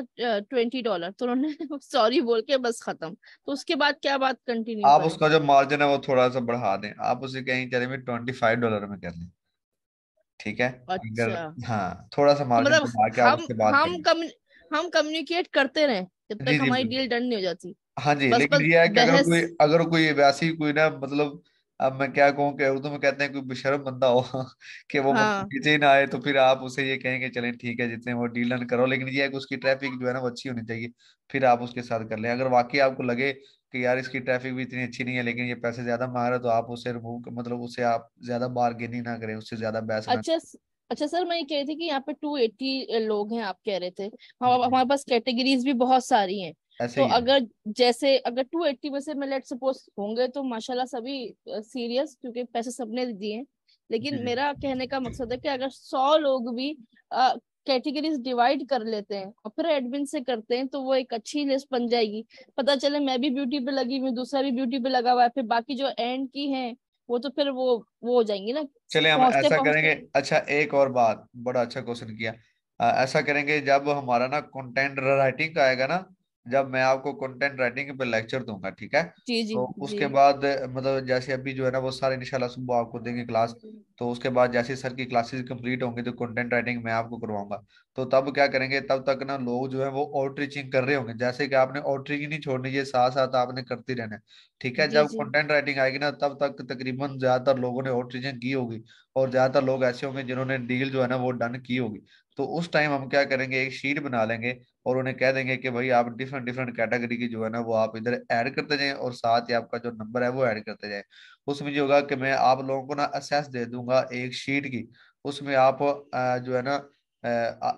$20, तो उन्होंने सॉरी बोल के बस खत्म। तो उसके बाद क्या बात कंटिन्यू आप करें। उसका जो मार्जिन है वो थोड़ा सा बढ़ा दें, आप उसे कहीं चले में $25 में कर लें। ठीक है। अगर अच्छा। हाँ थोड़ा सा तो मार्जिन मतलब बढ़ा के आप हम उससे बात हम करें। कम हम कम्युनिकेट करते रहें जब जी तक जी हमारी बिल्कुल। डील डन नहीं हो जाती। हाँ जी, बस लेकिन बस ये है कि बहस। अगर कोई वैसी कोई ना मतलब, अब मैं क्या कहूँ कि उर्दू में कहते हैं कोई बेशर्म बंदा हो कि वो मतलब हाँ। पीछे ही ना आए, तो फिर आप उसे ये कहेंगे चलें ठीक है जितने वो डील डन करो, लेकिन ये है कि उसकी ट्रैफिक जो है ना वो अच्छी होनी चाहिए, फिर आप उसके साथ कर लें। अगर वाकई आपको लगे कि यार इसकी ट्रैफिक भी इतनी अच्छी नहीं है लेकिन ये पैसे ज्यादा मांग रहा है, तो आप उसे रिमूव मतलब उसे आप ज्यादा बार्गेनिंग ना करें, उससे ज्यादा बहस ना अच्छा अच्छा सर, मैं ये कह रही थी कि यहाँ पे 280 लोग हैं, आप कह रहे थे। हम करें। हमारे पास कैटेगरीज भी बहुत सारी हैं। ऐसे तो ही है। अगर 280 में से मैं लेट सपोज होंगे तो माशाल्लाह सभी सीरियस, क्योंकि पैसे सबने दिए हैं। जी लेकिन जी मेरा कहने का मकसद है कि अगर 100 लोग भी कैटेगरीज डिवाइड कर लेते हैं और फिर एडमिन से करते हैं तो वो एक अच्छी लिस्ट बन जाएगी। पता चले मैं भी ब्यूटी पे लगी हुई हूँ, दूसरा भी ब्यूटी पे लगा हुआ है, फिर बाकी जो एंड की हैं वो तो फिर वो हो जाएंगी ना चले हम पहुंचते ऐसा पहुंचते। करेंगे। अच्छा एक और बात, बड़ा अच्छा क्वेश्चन किया। ऐसा करेंगे जब हमारा ना कंटेंट राइटिंग का आएगा ना, जब मैं आपको कंटेंट राइटिंग पे लेक्चर दूंगा, ठीक है, जी जी तो जी। उसके बाद मतलब जैसे अभी जो है ना वो सारे इंशाल्लाह सुबह आपको देंगे क्लास, तो उसके बाद जैसे सर की क्लासेस कंप्लीट होंगी तो कंटेंट राइटिंग मैं आपको करवाऊंगा। तो तब क्या करेंगे, तब तक ना लोग जो है वो आउटरीचिंग कर रहे होंगे, जैसे कि आपने आउटरीचिंग नहीं छोड़नी है, साथ साथ आपने करते रहना है। ठीक है, जी जब जी। कंटेंट राइटिंग आएगी ना तब तक तकरीबन ज्यादातर लोगों ने आउटरीचिंग की होगी, और ज्यादातर लोग ऐसे होंगे जिन्होंने डील जो है ना वो डन की होगी। तो उस टाइम हम क्या करेंगे, एक शीट बना लेंगे और उन्हें कह देंगे कि भाई आप डिफरेंट डिफरेंट कैटेगरी की जो है ना वो आप इधर ऐड करते जाएं, और साथ ही आपका जो नंबर है वो ऐड करते जाएं। उसमें जो होगा कि मैं आप लोगों को ना असेस दे दूंगा एक शीट की, उसमें आप जो है ना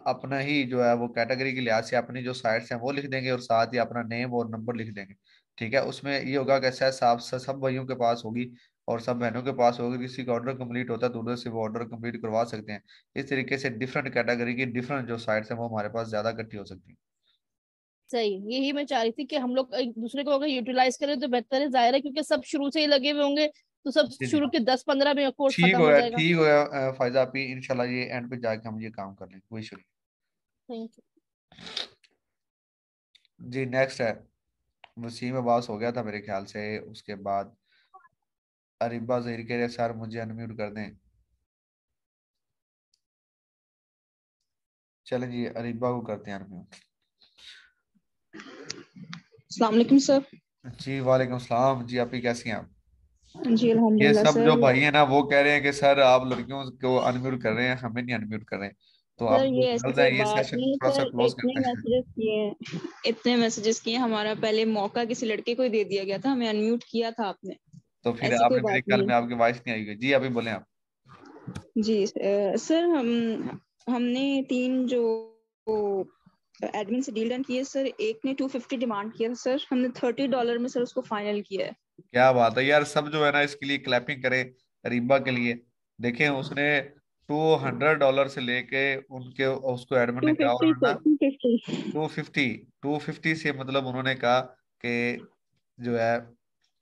अपना ही जो है वो कैटेगरी के लिहाज से अपनी जो साइट्स हैं वो लिख देंगे, और साथ ही अपना नेम और नंबर लिख देंगे। ठीक है, उसमें ये होगा कि असेस आप सब भाइयों के पास होगी और सब बहनों के पास होगा, किसी का ऑर्डर कंप्लीट होता है तो उधर से वो ऑर्डर कंप्लीट करवा सकते हैं। इस तरीके से डिफरेंट कैटेगरी की डिफरेंट जो साइट्स हैं वो हमारे पास ज्यादा इकट्ठी हो सकती हैं। सही, यही मैं चाह रही थी कि हम लोग एक दूसरे को अगर यूटिलाइज करें तो बेहतर है, जाहिर है क्योंकि सब शुरू से ही लगे हुए होंगे। तो सब जी जी शुरू के 10-15 में कोर्स ठीक खत्म हो हो गया, जाएगा। ठीक हो गया फायदा आप ही, इंशाल्लाह ये एंड पे जाके हम ये काम कर लेंगे, कोई इशू थैंक यू। नहीं। जी नेक्स्ट है वसीम अब्बास, हो गया था मेरे ख्याल से। उसके बाद अरिबा जहीर के सर मुझे अनम्यूट कर दें। चलें जी, अरिबा को करते हैं अनम्यूट। अस्सलाम वालेकुम सर। जी वालेकुम सलाम जी, आप ही कैसी हैं आप? जी ये अल्हम्दुलिल्लाह सब जो सर। भाई है ना वो कह रहे हैं कि सर आप लड़कियों को अनम्यूट कर रहे हैं, हमें नहीं अनम्यूट कर रहे हैं। तो सर आप जो ये ऐसी गर्ल्स हैं कोई ये बात सेशन नहीं है थोड़ा सा सर, क्लोज करते हैं। इतने मैसेजेस किए, हमारा पहले मौका किसी लड़के को ही दे दिया गया था, हमें अनम्यूट किया था आपने, तो फिर ऐसी कोई आपने, मेरे बात ख्याल नहीं में है। आपकी वॉइस नहीं आई हुई। जी अभी बोले आप। जी सर, हमने 3 जो एडमिन से डील डन किए सर, एक ने 250 डिमांड किया सर, हमने $30 में सर उसको फाइनल किया है। क्या बात है यार, सब जो है ना इसके लिए क्लैपिंग करें अरीबा के लिए। देखें उसने $200 से लेके उनके उसको एडमिन ने कहा 250 उन्होंने ना सर, 250। 250 से मतलब उन्होंने कहा कि जो है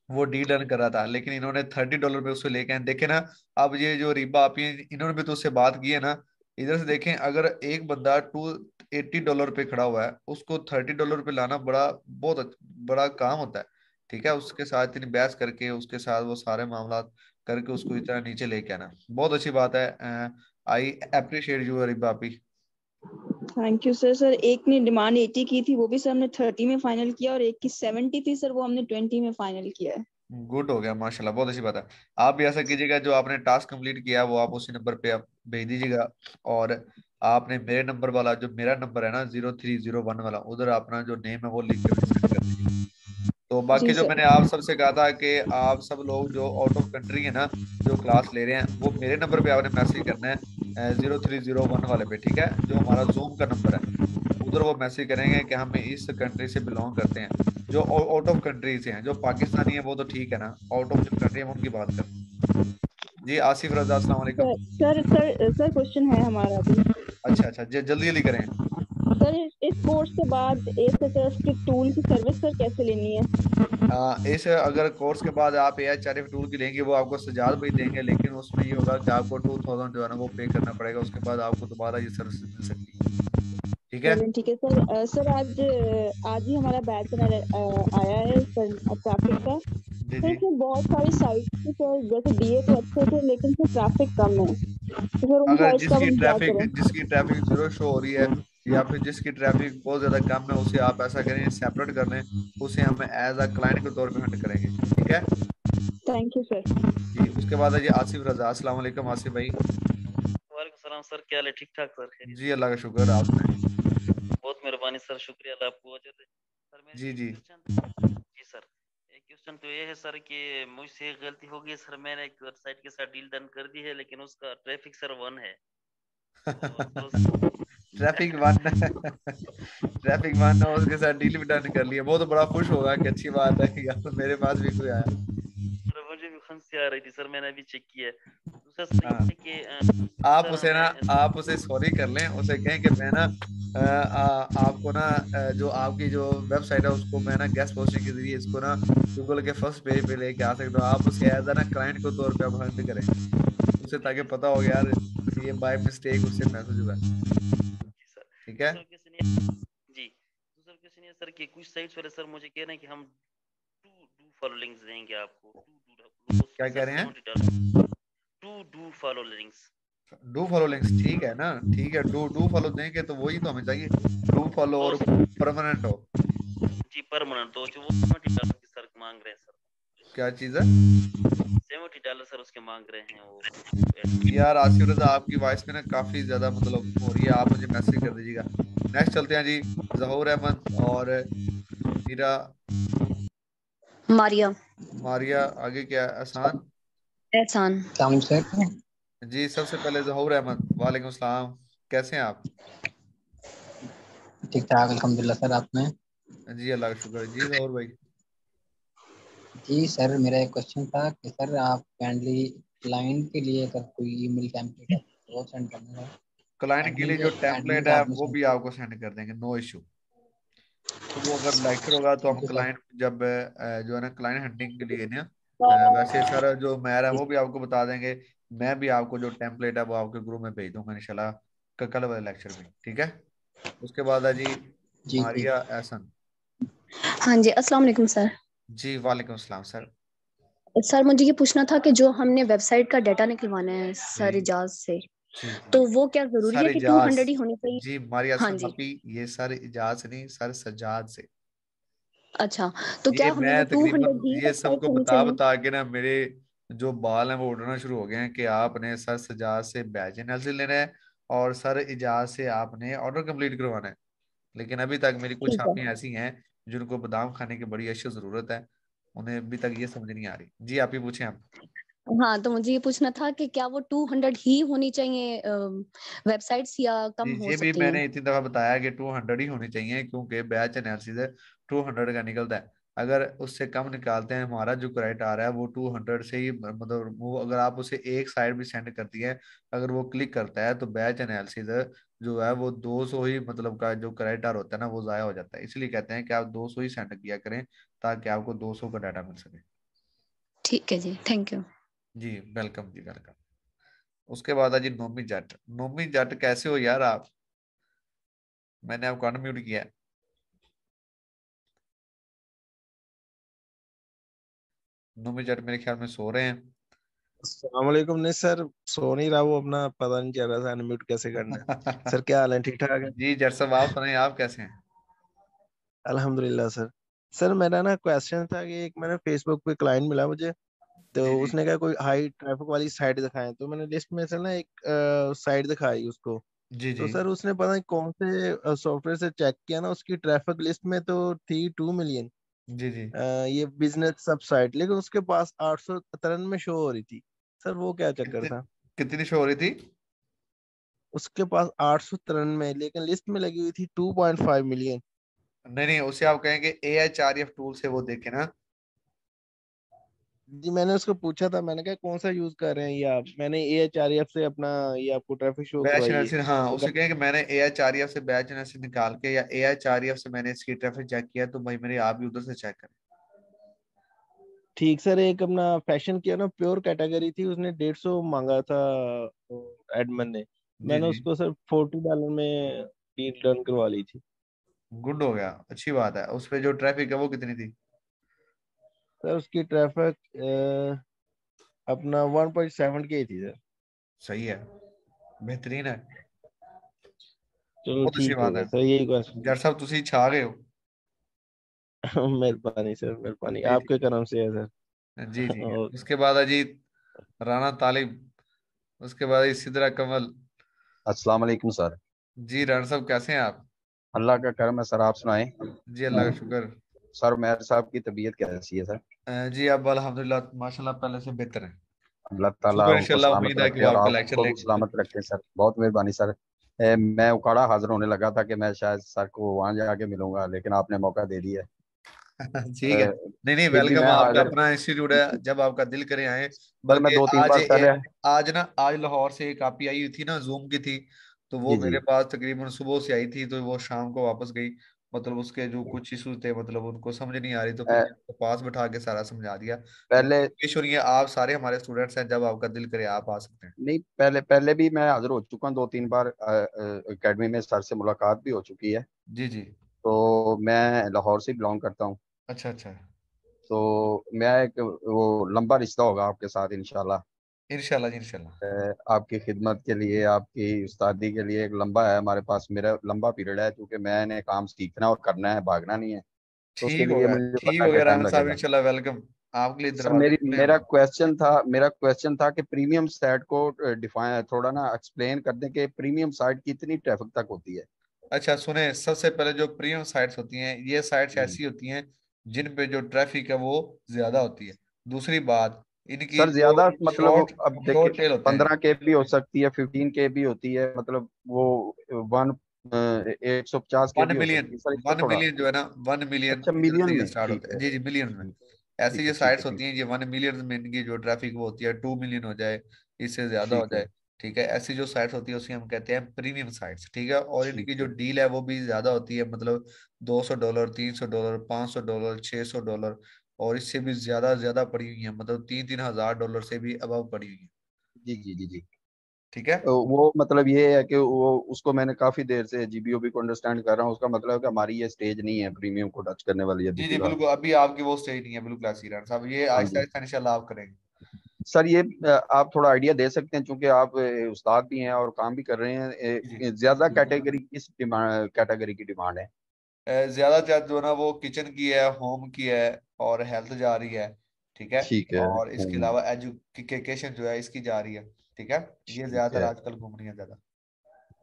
वो डी डन कर रहा था, लेकिन इन्होंने $30 पे उससे लेके आए। देखे ना, अब ये जो रीबा आप ही, इन्होंने भी तो उससे बात की है ना। इधर से देखें, अगर एक बंदा $280 पे खड़ा हुआ है, उसको $30 पे लाना बहुत बड़ा काम होता है। ठीक है, उसके साथ इतनी बहस करके, उसके साथ वो सारे मामला करके उसको इतना नीचे लेके आना बहुत अच्छी बात है। आई अप्रिशिएट यू रीबा आप ही। Thank you sir. सर एक ने डिमांड 80 की थी, वो भी सर हमने 30 में फाइनल किया, और एक की 70 थी सर, वो हमने 20 में फाइनल किया है। गुड हो गया माशाल्लाह, बहुत अच्छी बात है। आप भी ऐसा कीजिएगा, जो आपने टास्क कंप्लीट किया है वो आप उसी नंबर पे आप भेज दीजिएगा। और आपने मेरे नंबर वाला, जो मेरा नंबर है ना 0301 वाला, उधर अपना जो नेम है वो लिख के मुझे सेंड कर दीजिएगा। तो बाकी जी जो सर। मैंने आप सबसे कहा था कि आप सब लोग जो आउट ऑफ कंट्री है ना, जो क्लास ले रहे हैं, वो मेरे नंबर पे आपने मैसेज करना है 0301 वाले पे। ठीक है, जो हमारा जूम का नंबर है, उधर वो मैसेज करेंगे कि हम इस कंट्री से बिलोंग करते हैं। जो आउट ऑफ कंट्री से हैं, जो पाकिस्तानी है वो तो ठीक है ना, आउट ऑफ जो कंट्री है उनकी बात कर। जी आसिफ रजा, अस्सलाम वालेकुम। सर क्वेश्चन है हमारा भी। अच्छा जल्दी जल्दी करें। सर इस कोर्स के बाद एएचआरएफ के टूल की सर्विस सर कैसे लेनी है? इस अगर कोर्स के बाद आप AHRF टूल की लेंगे, वो आपको सजाद भी देंगे, लेकिन उसमें ये होगा कि आपको 2000 जो है ना वो पे करना पड़ेगा। उसके बाद आपको दोबारा ये सर्विस मिल सकती है। ठीक है। चलिए ठीक है सर। सर आज ही हमारा बैच आया है सर ट्रैफिक का। जी सर जी इसमें बहुत सारी साइट्स थी सर, जैसे डीए तो अच्छे थे, लेकिन सर ट्रैफिक कम है, तो सर उन अगर साइट्स का हम क्या करें? जिसकी ट्रैफिक जीरो शो हो रही है, या फिर जिसकी ट्रैफिक बहुत ज्यादा कम है, उसे आप ऐसा करें सेपरेट कर लें, उसे हम एज अ क्लाइंट के तौर पे हैंडल करेंगे। ठीक है थैंक यू सर। जी। उसके बाद है जी आसिफ रजा, अस्सलाम वालेकुम आसिफ भाई। वालेकुम सलाम सर, क्या हाल है? ठीक ठाक सर, खैरियत? जी अल्लाह का शुक्र, आप सुनाएं। बहुत मेहरबानी सर, शुक्रिया अल्लाह आपको वजह दे। सर मेरे जी जी जी सर, एक क्वेश्चन तो ये है सर कि मुझसे एक गलती हो गई सर, मैंने एक वेबसाइट के साथ डील डन कर दी है, लेकिन उसका ट्रैफिक सर 1 है। ट्रैफिक वन ट्रैफिक वन और उसके साथ डील भी डन कर लिया, बहुत बड़ा खुश होगा कि अच्छी बात है यार, मेरे पास भी कोई आया। सर मुझे भी खांसी आ रही थी सर, मैंने अभी चेक किया है। दूसरा सर ये है कि आप सर उसे ना, आप उसे सॉरी कर लें, उसे कहें कि मैं ना आपको ना जो आपकी जो वेबसाइट है उसको मैं ना गेस्ट पोस्टिंग के जरिए इसको ना गूगल के फर्स्ट पेज पे लेके आ सकता हूँ। आप उसे एज ना क्लाइंट के तौर पे आप हैंडल करें उसे, ताकि पता हो यार ये बाय मिस्टेक उससे मैसेज हुआ है। ठीक है जी। दूसरा क्वेश्चन ये सर कि कुछ साइट्स वाले सर मुझे कह रहे हैं कि हम डू फॉलो लिंक्स देंगे आपको। क्या कह रहे हैं? Do follow links. Do follow links, ठीक है ना, ठीक है। डू फॉलो देंगे तो वही तो हमें चाहिए, डू फॉलो और परमानेंट हो। जी परमानेंट, तो जो वो $70 की सर मांग रहे हैं सर। क्या चीज है? $70 सर उसके मांग रहे हैं वो। यार आसिफ रजा, आपकी वॉइस में ना काफी ज्यादा मतलब हो रही है, आप मुझे मैसेज कर दीजिएगा। नेक्स्ट चलते हैं जी, जहूर अहमद और मीरा मारिया। मारिया, आगे क्या है? एहसान। एहसान। जी सबसे पहले जहूर अहमद, वालेकुम सलाम, कैसे हैं आप? ठीक ठाक अल्हम्दुलिल्लाह सर, आपने? जी अल्लाह का शुक्र है। जी जहूर भाई। जी सर, मेरा एक क्वेश्चन था कि सर आप काइंडली क्लाइंट के लिए अगर कोई ईमेल टेम्पलेट है वो सेंड करना है। क्लाइंट के लिए जो एडमिन टेम्पलेट का है आपने वो सेंड भी किया। आपको सेंड कर देंगे, नो इशू। तो वो अगर लेक्चर होगा तो हम ओके सर। क्लाइंट जब जो है ना क्लाइंट हंटिंग के लिए ना वैसे सर जो मैर है वो भी आपको बता देंगे। मैं भी आपको जो टेम्पलेट है वो आपके ग्रुप में भेज दूंगा इंशाल्लाह कल वाले लेक्चर में, ठीक है। उसके बाद है जी जी जी। मारिया एहसन। हाँ जी, अस्सलाम वालेकुम सर। जी वालेकुम सलाम सर। सर मुझे ये पूछना था कि जो हमने वेबसाइट का डाटा निकलवाना है जी सर इजाज से, जी तो जी वो क्या जरूरी सर है कि इजाज। 200 ही होनी चाहिए? जी मारिया हाँ एहसन जी। आपी, ये सर इजाज से नहीं, सर सज्जाद से। अच्छा, तो ये क्या हमें वो मैं 200 तकरीबन ही ये वेबसाइट सबको होनी बता चाहिए? बता के ना मेरे जो बाल हैं वो उड़ना शुरू हो गए हैं कि आपने सर सजाद से बैच एनालिसिस लेना है और सर इजाज से आपने ऑर्डर कंप्लीट करवाना है। लेकिन अभी तक मेरी कुछ ठीक है। आमी ऐसी हैं जिनको बादाम खाने की बड़ी अशद जरूरत है, उन्हें अभी तक ये समझ नहीं आ रही। जी आप ही पूछें आप। हाँ, तो मुझे ये पूछना था कि क्या वो 200 ही होनी चाहिए वेबसाइट्स, या कम जी हो ये भी सकती हैं? मैंने इतनी दफा बताया कि 200 ही होनी चाहिए क्योंकि बैच एनालिसिस है 200 का निकलता है। अगर उससे कम निकालते हैं हमारा जो क्रेडिट आ रहा है वो 200 से ही, मतलब वो अगर आप उसे एक साइड भी सेंड करती है, अगर वो क्लिक करता है तो बैच एनालिसिस जो है वो 200 ही मतलब का जो क्रेडिट आर होता है ना वो जाया हो जाता है। इसलिए कहते हैं कि आप 200 ही सेंड किया करें ताकि आपको 200 का डाटा मिल सके। ठीक है जी, थैंक यू। जी वेलकम जी वेलकम। उसके बाद है जी नोमी जट। नोमी जट कैसे हो यार आप? मैंने आपको अनम्यूट किया है। नोमी जट मेरे ख्याल में सो रहे हैं। अस्सलामुअलैकुम। नहीं सर, सो नहीं रहा, वो अपना पता नहीं चल रहा था अनम्यूट कैसे करना है। सर क्या हाल है, ठीक ठाक है? जी जट साहब आप सुनाइए, आप कैसे हैं? अल्हम्दुलिल्लाह सर। सर मेरा ना क्वेश्चन था कि एक मैंने फेसबुक पे क्लाइंट मिला मुझे, तो जी जी उसने कहा कोई हाई ट्रैफिक वाली साइट दिखाएं, तो मैंने लिस्ट में से ना एक साइट दिखाई उसको। जी तो जी सर उसने पता नहीं कौन से सॉफ्टवेयर से चेक किया ना, उसकी ट्रैफिक लिस्ट में तो थी 2 मिलियन जी जी। ये बिजनेस सब साइट, लेकिन उसके पास 893 शो हो रही थी। सर वो क्या चक्कर कितने था? कितनी शो हो रही थी? उसके पास 893 लेकिन लिस्ट में लगी हुई थी 2.5 मिलियन। नहीं नहीं, उसे आप कहेंगे AHRF टूल से वो देखे ना। जी मैंने उसको पूछा था, मैंने कहा कौन सा यूज कर रहे हैं ये आप, मैंने AHRF से अपना ये आपको ट्रैफिक शो बैच करवाइए। एनालिसिस, हाँ तो उसे कहा कहेंगे मैंने AHRF से बैच एनालिसिस निकाल के या AHRF से मैंने इसकी ट्रैफिक चेक किया, तो भाई मेरे आप भी उधर से चेक करें। ठीक सर, एक अपना फैशन किया ना, प्योर कैटेगरी थी, उसने 150 मांगा था एडमन ने। जी मैंने जी। उसको सर $40 में डील डन करवा ली थी। गुड हो गया, अच्छी बात है। उस पे जो ट्रैफिक है वो कितनी थी? सर उसकी ट्रैफिक अपना 1.7 की थी सर। सही है, बेहतरीन है, चलो बहुत अच्छी ठीक हो बात है। गया सर, यही क्वेश्चन जट साहब तुसी छा गए हो। था। मेहरबानी सर, मेहरबानी जी आपके करम से है जी जी। सर। उसके बाद अजीत राणा तालिब। उसके बाद सिदरा कमल। अस्सलाम वालेकुम सर। जी राणा साहब कैसे हैं आप? अल्लाह का करम है सर, आप सुनाएं। जी अल्लाह का शुक्र। सर मेहर साहब की तबीयत कैसी है सर? जी अब अल्हम्दुलिल्लाह माशाल्लाह पहले से बेहतर है। अल्लाह ताला सुबह उनको इंशाल्लाह सलामत उम्मीद है कि रखे वो और आपका लेक्चर आपको भी लेंगे। सलामत रखे सर, बहुत मेहरबानी सर। मैं उखाड़ा हाजिर होने लगा था कि मैं शायद सर को वहां जाके मिलूंगा, लेकिन आपने मौका दे दिया। ठीक है। नहीं नहीं, फिर भी वेलकम, मैं आपका अगर अपना इंस्टीट्यूट है, जब आपका दिल करे आए। सर मैं बल्कि 2-3 आज बार पहले। आज ना आज लाहौर से एक आपी आई हुई थी ना, जूम की थी, तो वो जी जी। मेरे पास तकरीबन सुबह से आई थी, तो वो शाम को वापस गई। मतलब उसके जो कुछ इशूज थे, मतलब उनको समझ नहीं आ रही, तो फिर अ, मैंने उसको पास बैठा के सारा समझा दिया। तो पहले कोशिश हो रही है, आप सारे हमारे स्टूडेंट्स हैं, जब आपका दिल करे आप आ सकते हैं। नहीं, पहले पहले भी मैं हाजिर हो चुका हूँ 2-3 बार, एकेडमी में सर से मुलाकात भी हो चुकी है। जी जी। तो मैं लाहौर से बिलोंग करता हूँ। अच्छा अच्छा। तो मैं एक वो लंबा रिश्ता होगा आपके साथ इंशाल्लाह। इंशाल्लाह जी इंशाल्लाह। आपकी खिदमत के लिए, आपकी उस्तादी के लिए एक लंबा है हमारे पास, मेरा लंबा पीरियड है, क्योंकि मैंने काम सीखना और करना है, भागना नहीं है। तो उसके ठीक हो लिए गया, मुझे ठीक पता है हो कि गया टाइम राना साहब, लगेगा। इंशाल्लाह वेलकम। आपके लिए सर दरवाजे मेरी खुले हैं मेरा हमारे। क्वेश्चन था कि प्रीमियम साइट को डिफाइन थोड़ा ना एक्सप्लेन कर दें कि प्रीमियम साइट कितनी ट्रैफिक तक होती है। अच्छा सुने, सबसे पहले जो प्रीमियम साइट्स होती हैं, ये साइट्स हम्म। ऐसी होती हैं जिन पे जो ट्रैफिक है वो ज्यादा होती है। दूसरी बात, इनकी सर जो ज्यादा मतलब शॉर्ट अब देखिए, शॉर्ट टेल होते हैं। 15 के भी हो सकती है, 15 के भी होती है, मतलब वो वन 150 के वन भी हो मिलियन सकती है सर, इसमें वन थोड़ा। मिलियन जो है ना, 1 मिलियन अच्छा, मिलियन से ये में स्टार्ट ठीक होता है। है। जी जी, मिलियन में। ऐसी ठीक ये है ठीक है साइट्स ठीक होती हैं, ये 1 मिलियन में इनकी जो ट्रैफिक वो होती है, 2 मिलियन हो जाए, इससे ज्यादा हो ठीक है जाए। ठीक है, ऐसी जो साइट्स होती है उसे हम कहते हैं प्रीमियम साइट्स। ठीक है, और ठीक इनकी जो है। डील है वो भी ज्यादा होती है, मतलब $200, $300, $500, $600, और इससे भी ज्यादा ज्यादा पड़ी हुई है, मतलब 3,000 $3,000 से भी अबव पड़ी हुई है। जी जी जी जी। ठीक है। वो मतलब ये है कि वो उसको मैंने काफी देर से जीबीओबी को अंडरस्टैंड कर रहा हूँ। उसका मतलब है कि हमारी ये स्टेज नहीं है प्रीमियम को टच करने वाली अभी जी जी फिलहाल। बिल्कुल, अभी आपकी वो स्टेज नहीं है बिल्कुल ऐसी रन साहब, ये हाँ आहिस्ता जी आहिस्ता इंशाल्लाह आप करेंगे। सर, ये आप थोड़ा आइडिया दे सकते हैं चूंकि आप उस्ताद भी हैं और काम भी कर रहे हैं। जी ज्यादा कैटेगरी किस कैटेगरी की डिमांड है? ज्यादा ज्यादा जो ना वो किचन की है, होम की है, और हेल्थ जा रही है। ठीक है। ठीक है। और इसके अलावा एजुकेशन जो है इसकी जा रही है। ठीक है। ये ठीक ज्यादातर है। आजकल घूम रही है ज्यादा।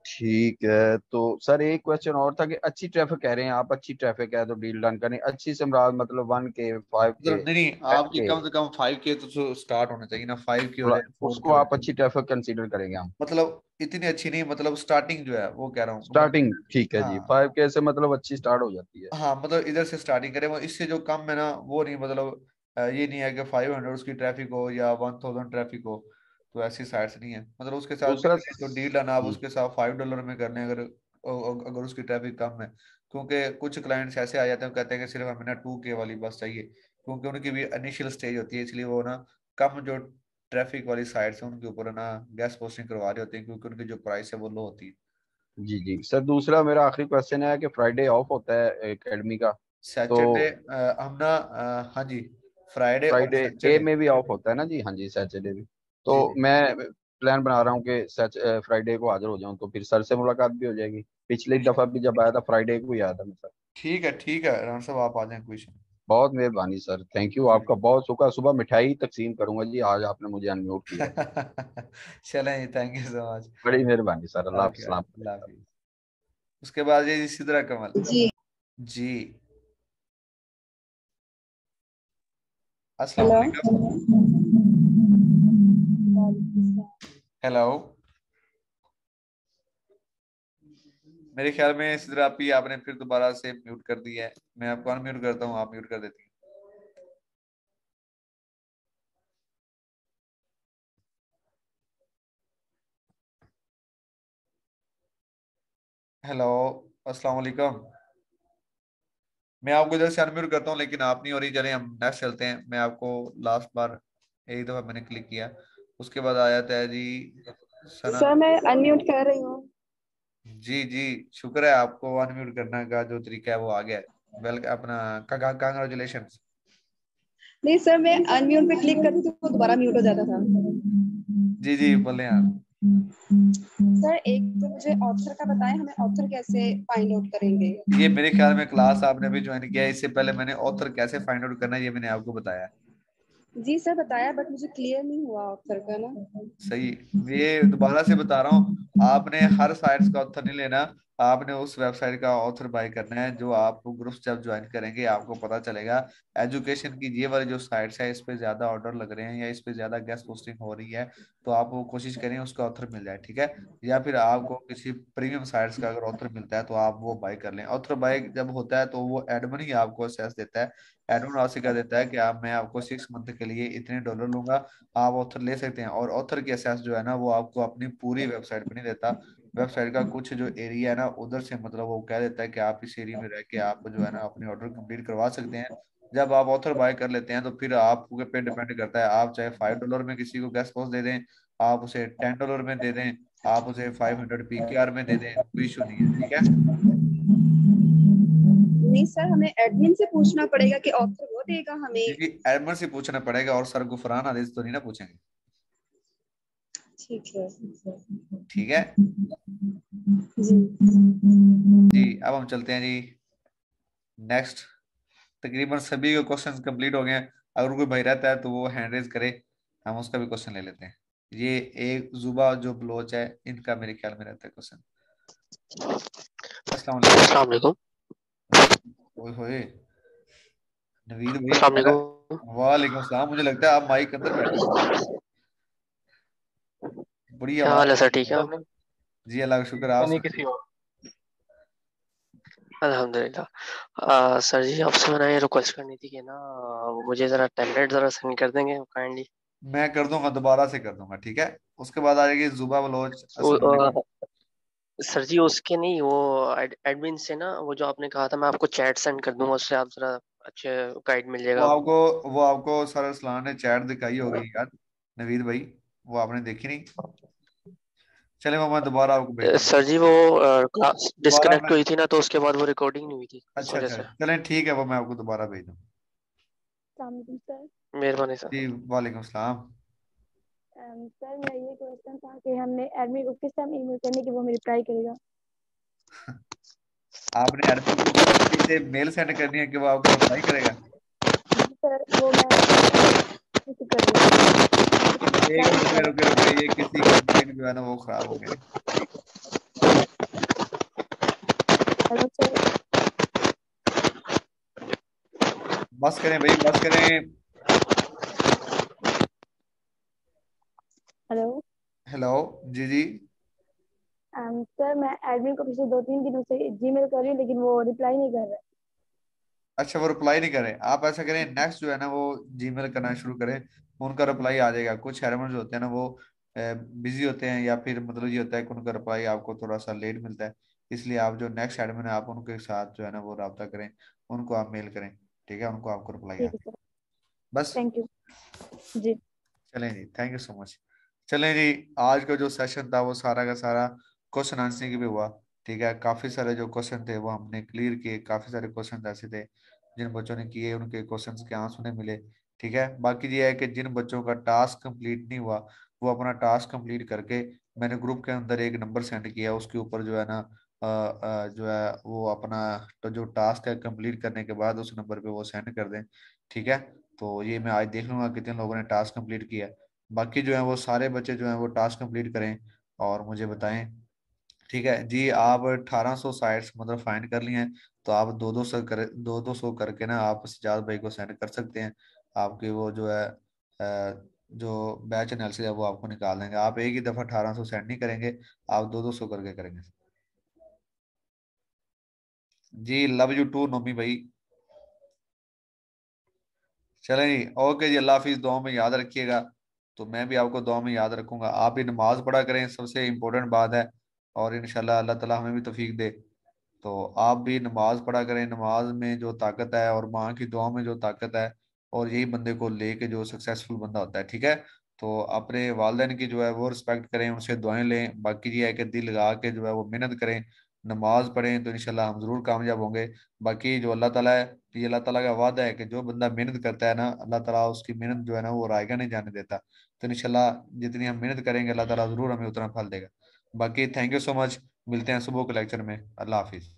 ठीक है, तो सर एक क्वेश्चन और था कि अच्छी ट्रैफिक कह रहे हैं आप, अच्छी ट्रैफिक है तो डील डन करें। अच्छी से मुराद मतलब 1K 5K मतलब नहीं नहीं, आपकी 10K, कम से कम 5K तो स्टार्ट होना चाहिए ना, 5K हो थोड़ा जाए, 4K उसको हो आप जाए। अच्छी ट्रैफिक कंसीडर करेंगे हम? मतलब इतनी अच्छी नहीं, मतलब स्टार्टिंग जो है वो कह रहा हूँ मतलब। स्टार्टिंग ठीक है जी, हाँ 5K से मतलब अच्छी स्टार्ट हो जाती है। हाँ, मतलब इधर से स्टार्टिंग करें, वो इससे जो कम है ना वो नहीं, मतलब ये नहीं है कि 500 उसकी ट्रैफिक हो या 1,000 ट्रैफिक हो, तो ऐसी साइट्स नहीं है। मतलब उसके साथ भी दूसरा जो डील है ना, आप जी उसके साथ $5 में कर लें, अगर अगर उसकी ट्रैफिक कम है। क्योंकि कुछ क्लाइंट्स ऐसे आ जाते हैं, कहते हैं कि सिर्फ हमें ना 2K वाली बस चाहिए, क्योंकि उनकी भी इनिशियल स्टेज होती है, इसलिए वो ना कम जो ट्रैफिक वाली साइट्स है उनके ऊपर ना गैस पोस्टिंग करवा रहे होते हैं, क्योंकि उनकी जो प्राइस है वो लो होती है। जी जी सर, दूसरा मेरा आखिरी क्वेश्चन है कि फ्राइडे ऑफ होता है एकेडमी का, तो सैटरडे हम ना हाँ जी, फ्राइडे और फ्राइडे ए सैटरडे। में भी ऑफ होता है ना जी? हाँ जी, सैटरडे भी। तो जी जी मैं प्लान बना रहा हूँ कि फ्राइडे को हाजिर हो जाऊँ, तो फिर सर से मुलाकात भी हो जाएगी। पिछली दफा भी जब आया था फ्राइडे को ही आया था मैं सर। ठीक है राना साहब, आप आ जाएं, कोई इशू बहुत मेहरबानी सर, थैंक यू नहीं। आपका बहुत शुक्र। सुबह मिठाई तकसीम करूंगा जी, आज आपने मुझे अनम्यूट किया। चलें जी, थैंक यू सो मच। बड़ी मेहरबानी सर, अल्लाह हाफ़िज़, ओके, सलाम। अल्लाह हाफिज। उसके बाद ये इसी तरह कमल जी। जी। अस्सलाम हेलो। वालेकुम। हेलो। मेरे ख्याल में इस तरह आपने फिर दोबारा से म्यूट कर दिया है। मैं आपको अनम्यूट करता हूँ, आप म्यूट कर देती हैं। हेलो, अस्सलाम वालेकुम। मैं आपको इधर से अनम्यूट करता हूँ, लेकिन आप नहीं हो रही। चलें हम नेक्स्ट चलते हैं। मैं आपको लास्ट बार एक दफा मैंने क्लिक किया, उसके बाद आ जाता है जी सना। सर मैं अनम्यूट कर रही हूँ। जी जी, शुक्र है, आपको अनम्यूट करने का जो तरीका है वो आ गया है। वेल अपना कांग्रेचुलेशन। नहीं सर, मैं अनम्यूट पे क्लिक करती तो वो दोबारा म्यूट हो जाता था। जी जी बोले यार। सर एक तो मुझे ऑथर का बताएं, हमें ऑथर कैसे फाइंड आउट करेंगे? ये मेरे ख्याल में क्लास आपने भी ज्वाइन किया है, इससे पहले मैंने ऑथर कैसे फाइंड आउट करना है ये मैंने आपको बताया है। जी सर बताया, बट मुझे क्लियर नहीं हुआ ऑथर का ना। सही। ये दोबारा से बता रहा हूँ, आपने हर साइट्स का ऑथर नहीं लेना, आपने उस वेबसाइट का ऑथर बाय करना है जो आप ग्रुप जब ज्वाइन करेंगे आपको पता चलेगा। एजुकेशन की ये वाली जो साइट्स है इस पे ज्यादा ऑर्डर लग रहे हैं या इस पे ज्यादा गेस्ट पोस्टिंग हो रही है, तो आप वो कोशिश करें उसका ऑथर मिल जाए। ठीक है। या फिर आपको किसी प्रीमियम साइट्स का अगर ऑथर मिलता है तो आप वो बाय कर लें। ऑथर बाय जब होता है तो वो एडमिन ही आपको असेस देता है। एडमिन आपसे क्या देता है कि आप मैं आपको 6 मंथ के लिए इतने डॉलर लूंगा, आप ऑथर ले सकते हैं। और ऑथर की असेस जो है ना वो आपको अपनी पूरी वेबसाइट पे नहीं देता, वेबसाइट का कुछ जो एरिया है ना उधर से, मतलब वो कह देता है कि आप इस एरिया में रह के आप जो है ना अपनी ऑर्डर कंप्लीट करवा सकते हैं। जब आप ऑथर बाय कर लेते हैं तो फिर आपके पे डिपेंड करता है, आप चाहे $5 में किसी को गेस्ट पोस्ट दे दें, आप उसे $10 में दे दें, आप उसे 500 PKR में दे दें, कोई इशू नहीं है। ठीक है। नहीं सर, हमें एडमिन से पूछना पड़ेगा कि ऑथर वो देगा हमें? क्योंकि एडमिन से पूछना पड़ेगा, और सर गुफरान आदेश तो नहीं ना पूछेंगे। ठीक है। ठीक है जी। जी। अब हम चलते हैं जी नेक्स्ट। तकरीबन सभी के क्वेश्चंस कंप्लीट हो गए हैं। अगर कोई भाई रहता है तो वो हैंड रेज करे, हम उसका भी क्वेश्चन ले लेते हैं। ये एक जुबा जो बलोच है, इनका मेरे ख्याल में रहता है क्वेश्चन। अस्सलाम वालेकुम। अस्सलाम वालेकुम। ओए होए, नवीद भाई अस्सलाम हमारा। वालेकुम। वालेकुम सलाम। मुझे लगता है आप माइक के अंदर बैठे हैं, बड़ी क्या आवाज हाल है आ सर, रही ठीक है है। आपने? जी अल्लाह का शुक्र, आप सुनाइए। अल्हम्दुलिल्लाह। सर जी आपसे मैंने ये रिक्वेस्ट करनी थी कि ना मुझे ज़रा टेम्पलेट ज़रा सेंड कर देंगे काइंडली। मैं कर दूंगा, दोबारा से कर दूंगा। ठीक है। उसके बाद आ जाएगी जुबा बलोच। अस्सलाम वालेकुम। सर जी उसके नहीं, वो एडमिन से ना वो जो आपने कहा था मैं आपको चैट सेंड कर दूंगा, उससे आप ज़रा अच्छे गाइड मिल वो जाएगा। आपको वो आपको सर अरसलान ने चैट दिखाई होगी यार, नवीद भाई, वो आपने देखी नहीं? चले वो मैं दोबारा आपको भेजता हूँ। सर जी वो क्लास दोबारा डिस्कनेक्ट मैं, हुई थी ना, तो उसके बाद वो रिकॉर्डिंग नहीं हुई थी इस अच्छा वजह अच्छा से। चलें ठीक है, वो मैं आपको दोबारा भेज दूँ। सर मेहरबानी सर। जी वालेकुम सलाम। सर मेरा ये क्वेश्चन था कि हमने एडमिन को किस टाइम ईमेल करने की वो हमें रिप्लाई करेगा। आपने एडमिन को किस तरीके से मेल सेंड करनी है कि वो आपको रिप्लाई करेगा? सर वो मैं किसी कर रही हूँ। एक मिनट रुके रुके रुके, ये किसी का नेट जो है ना वो खराब हो गया। Hello sir. बस करें भाई, बस करें। हेलो हेलो, जी जी। सर मैं एडमिन को पिछले 2-3 दिनों से जीमेल कर रही हूँ लेकिन वो रिप्लाई नहीं कर रहा है। अच्छा, वो रिप्लाई नहीं करें, आप ऐसा करें नेक्स्ट जो है ना वो जीमेल करना शुरू करें, उनका रिप्लाई आ जाएगा। कुछ एडमिन होते हैं ना वो बिजी होते हैं, या फिर मतलब ये होता है कि उनका रिप्लाई आपको थोड़ा सा लेट मिलता है। इसलिए आप जो नेक्स्ट एडमिन है आप उनके साथ जो है ना वो रब्ता करें, उनको आप मेल करें, ठीक है, उनको आपको रिप्लाई आ ठीक है जाए सर। बस। थैंक यू जी। चलें जी, थैंक यू सो मच। चलें जी, आज का जो सेशन था वो सारा का सारा क्वेश्चन आंसरिंग की भी हुआ, ठीक है। काफी सारे जो क्वेश्चन थे वो हमने क्लियर किए, काफी सारे क्वेश्चन ऐसे थे जिन बच्चों ने किए उनके क्वेश्चंस के आंसर उन्हें मिले, ठीक है। बाकी ये है कि जिन बच्चों का टास्क कंप्लीट नहीं हुआ वो अपना टास्क कंप्लीट करके, मैंने ग्रुप के अंदर एक नंबर सेंड किया, उसके ऊपर जो है ना जो है वो अपना तो जो टास्क है कंप्लीट करने के बाद उस नंबर पे वो सेंड कर दें, ठीक है। तो ये मैं आज देख लूंगा कितने लोगों ने टास्क कंप्लीट किया है। बाकी जो है वो सारे बच्चे जो हैं वो टास्क कंप्लीट करें और मुझे बताएं, ठीक है जी। आप 1800 साइट्स मतलब फाइंड कर लिए हैं, तो आप दो दो सौ करके ना आप सिजाद भाई को सेंड कर सकते हैं। आपके वो जो है जो बैच एनालिसिस है वो आपको निकाल देंगे। आप एक ही दफा 1800 सेंड नहीं करेंगे, आप दो दो सौ करके करेंगे। जी लव यू टू नोमी भाई। चलें जी, ओके जी, अल्लाह हाफिज, दुआ में याद रखिएगा। तो मैं भी आपको दुआ में याद रखूंगा, आप भी नमाज पढ़ा करें, सबसे इम्पोर्टेंट बात है। और इंशाल्लाह अल्लाह ताला हमें भी तौफीक दे। तो आप भी नमाज पढ़ा करें, नमाज में जो ताकत है और माँ की दुआ में जो ताकत है, और यही बंदे को लेके जो सक्सेसफुल बंदा होता है, ठीक है। तो अपने वालिदैन की जो है वो रिस्पेक्ट करें, उनसे दुआएं लें। बाकी ये है कि दिल लगा के जो है वो मेहनत करें, नमाज पढ़ें, तो इंशाल्लाह हम जरूर कामयाब होंगे। बाकी जो अल्लाह ताला है, ये अल्लाह ताला का वादा है कि जो बंदा मेहनत करता है ना, अल्लाह ताला उसकी मेहनत जो है ना वो रायगा नहीं जाने देता। तो इंशाल्लाह जितनी हम मेहनत करेंगे अल्लाह ताला जरूर हमें उतना फल देगा। बाकी थैंक यू सो मच, मिलते हैं सुबह के लेक्चर में। अल्लाह हाफिज।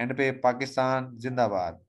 एंड पे पाकिस्तान जिंदाबाद।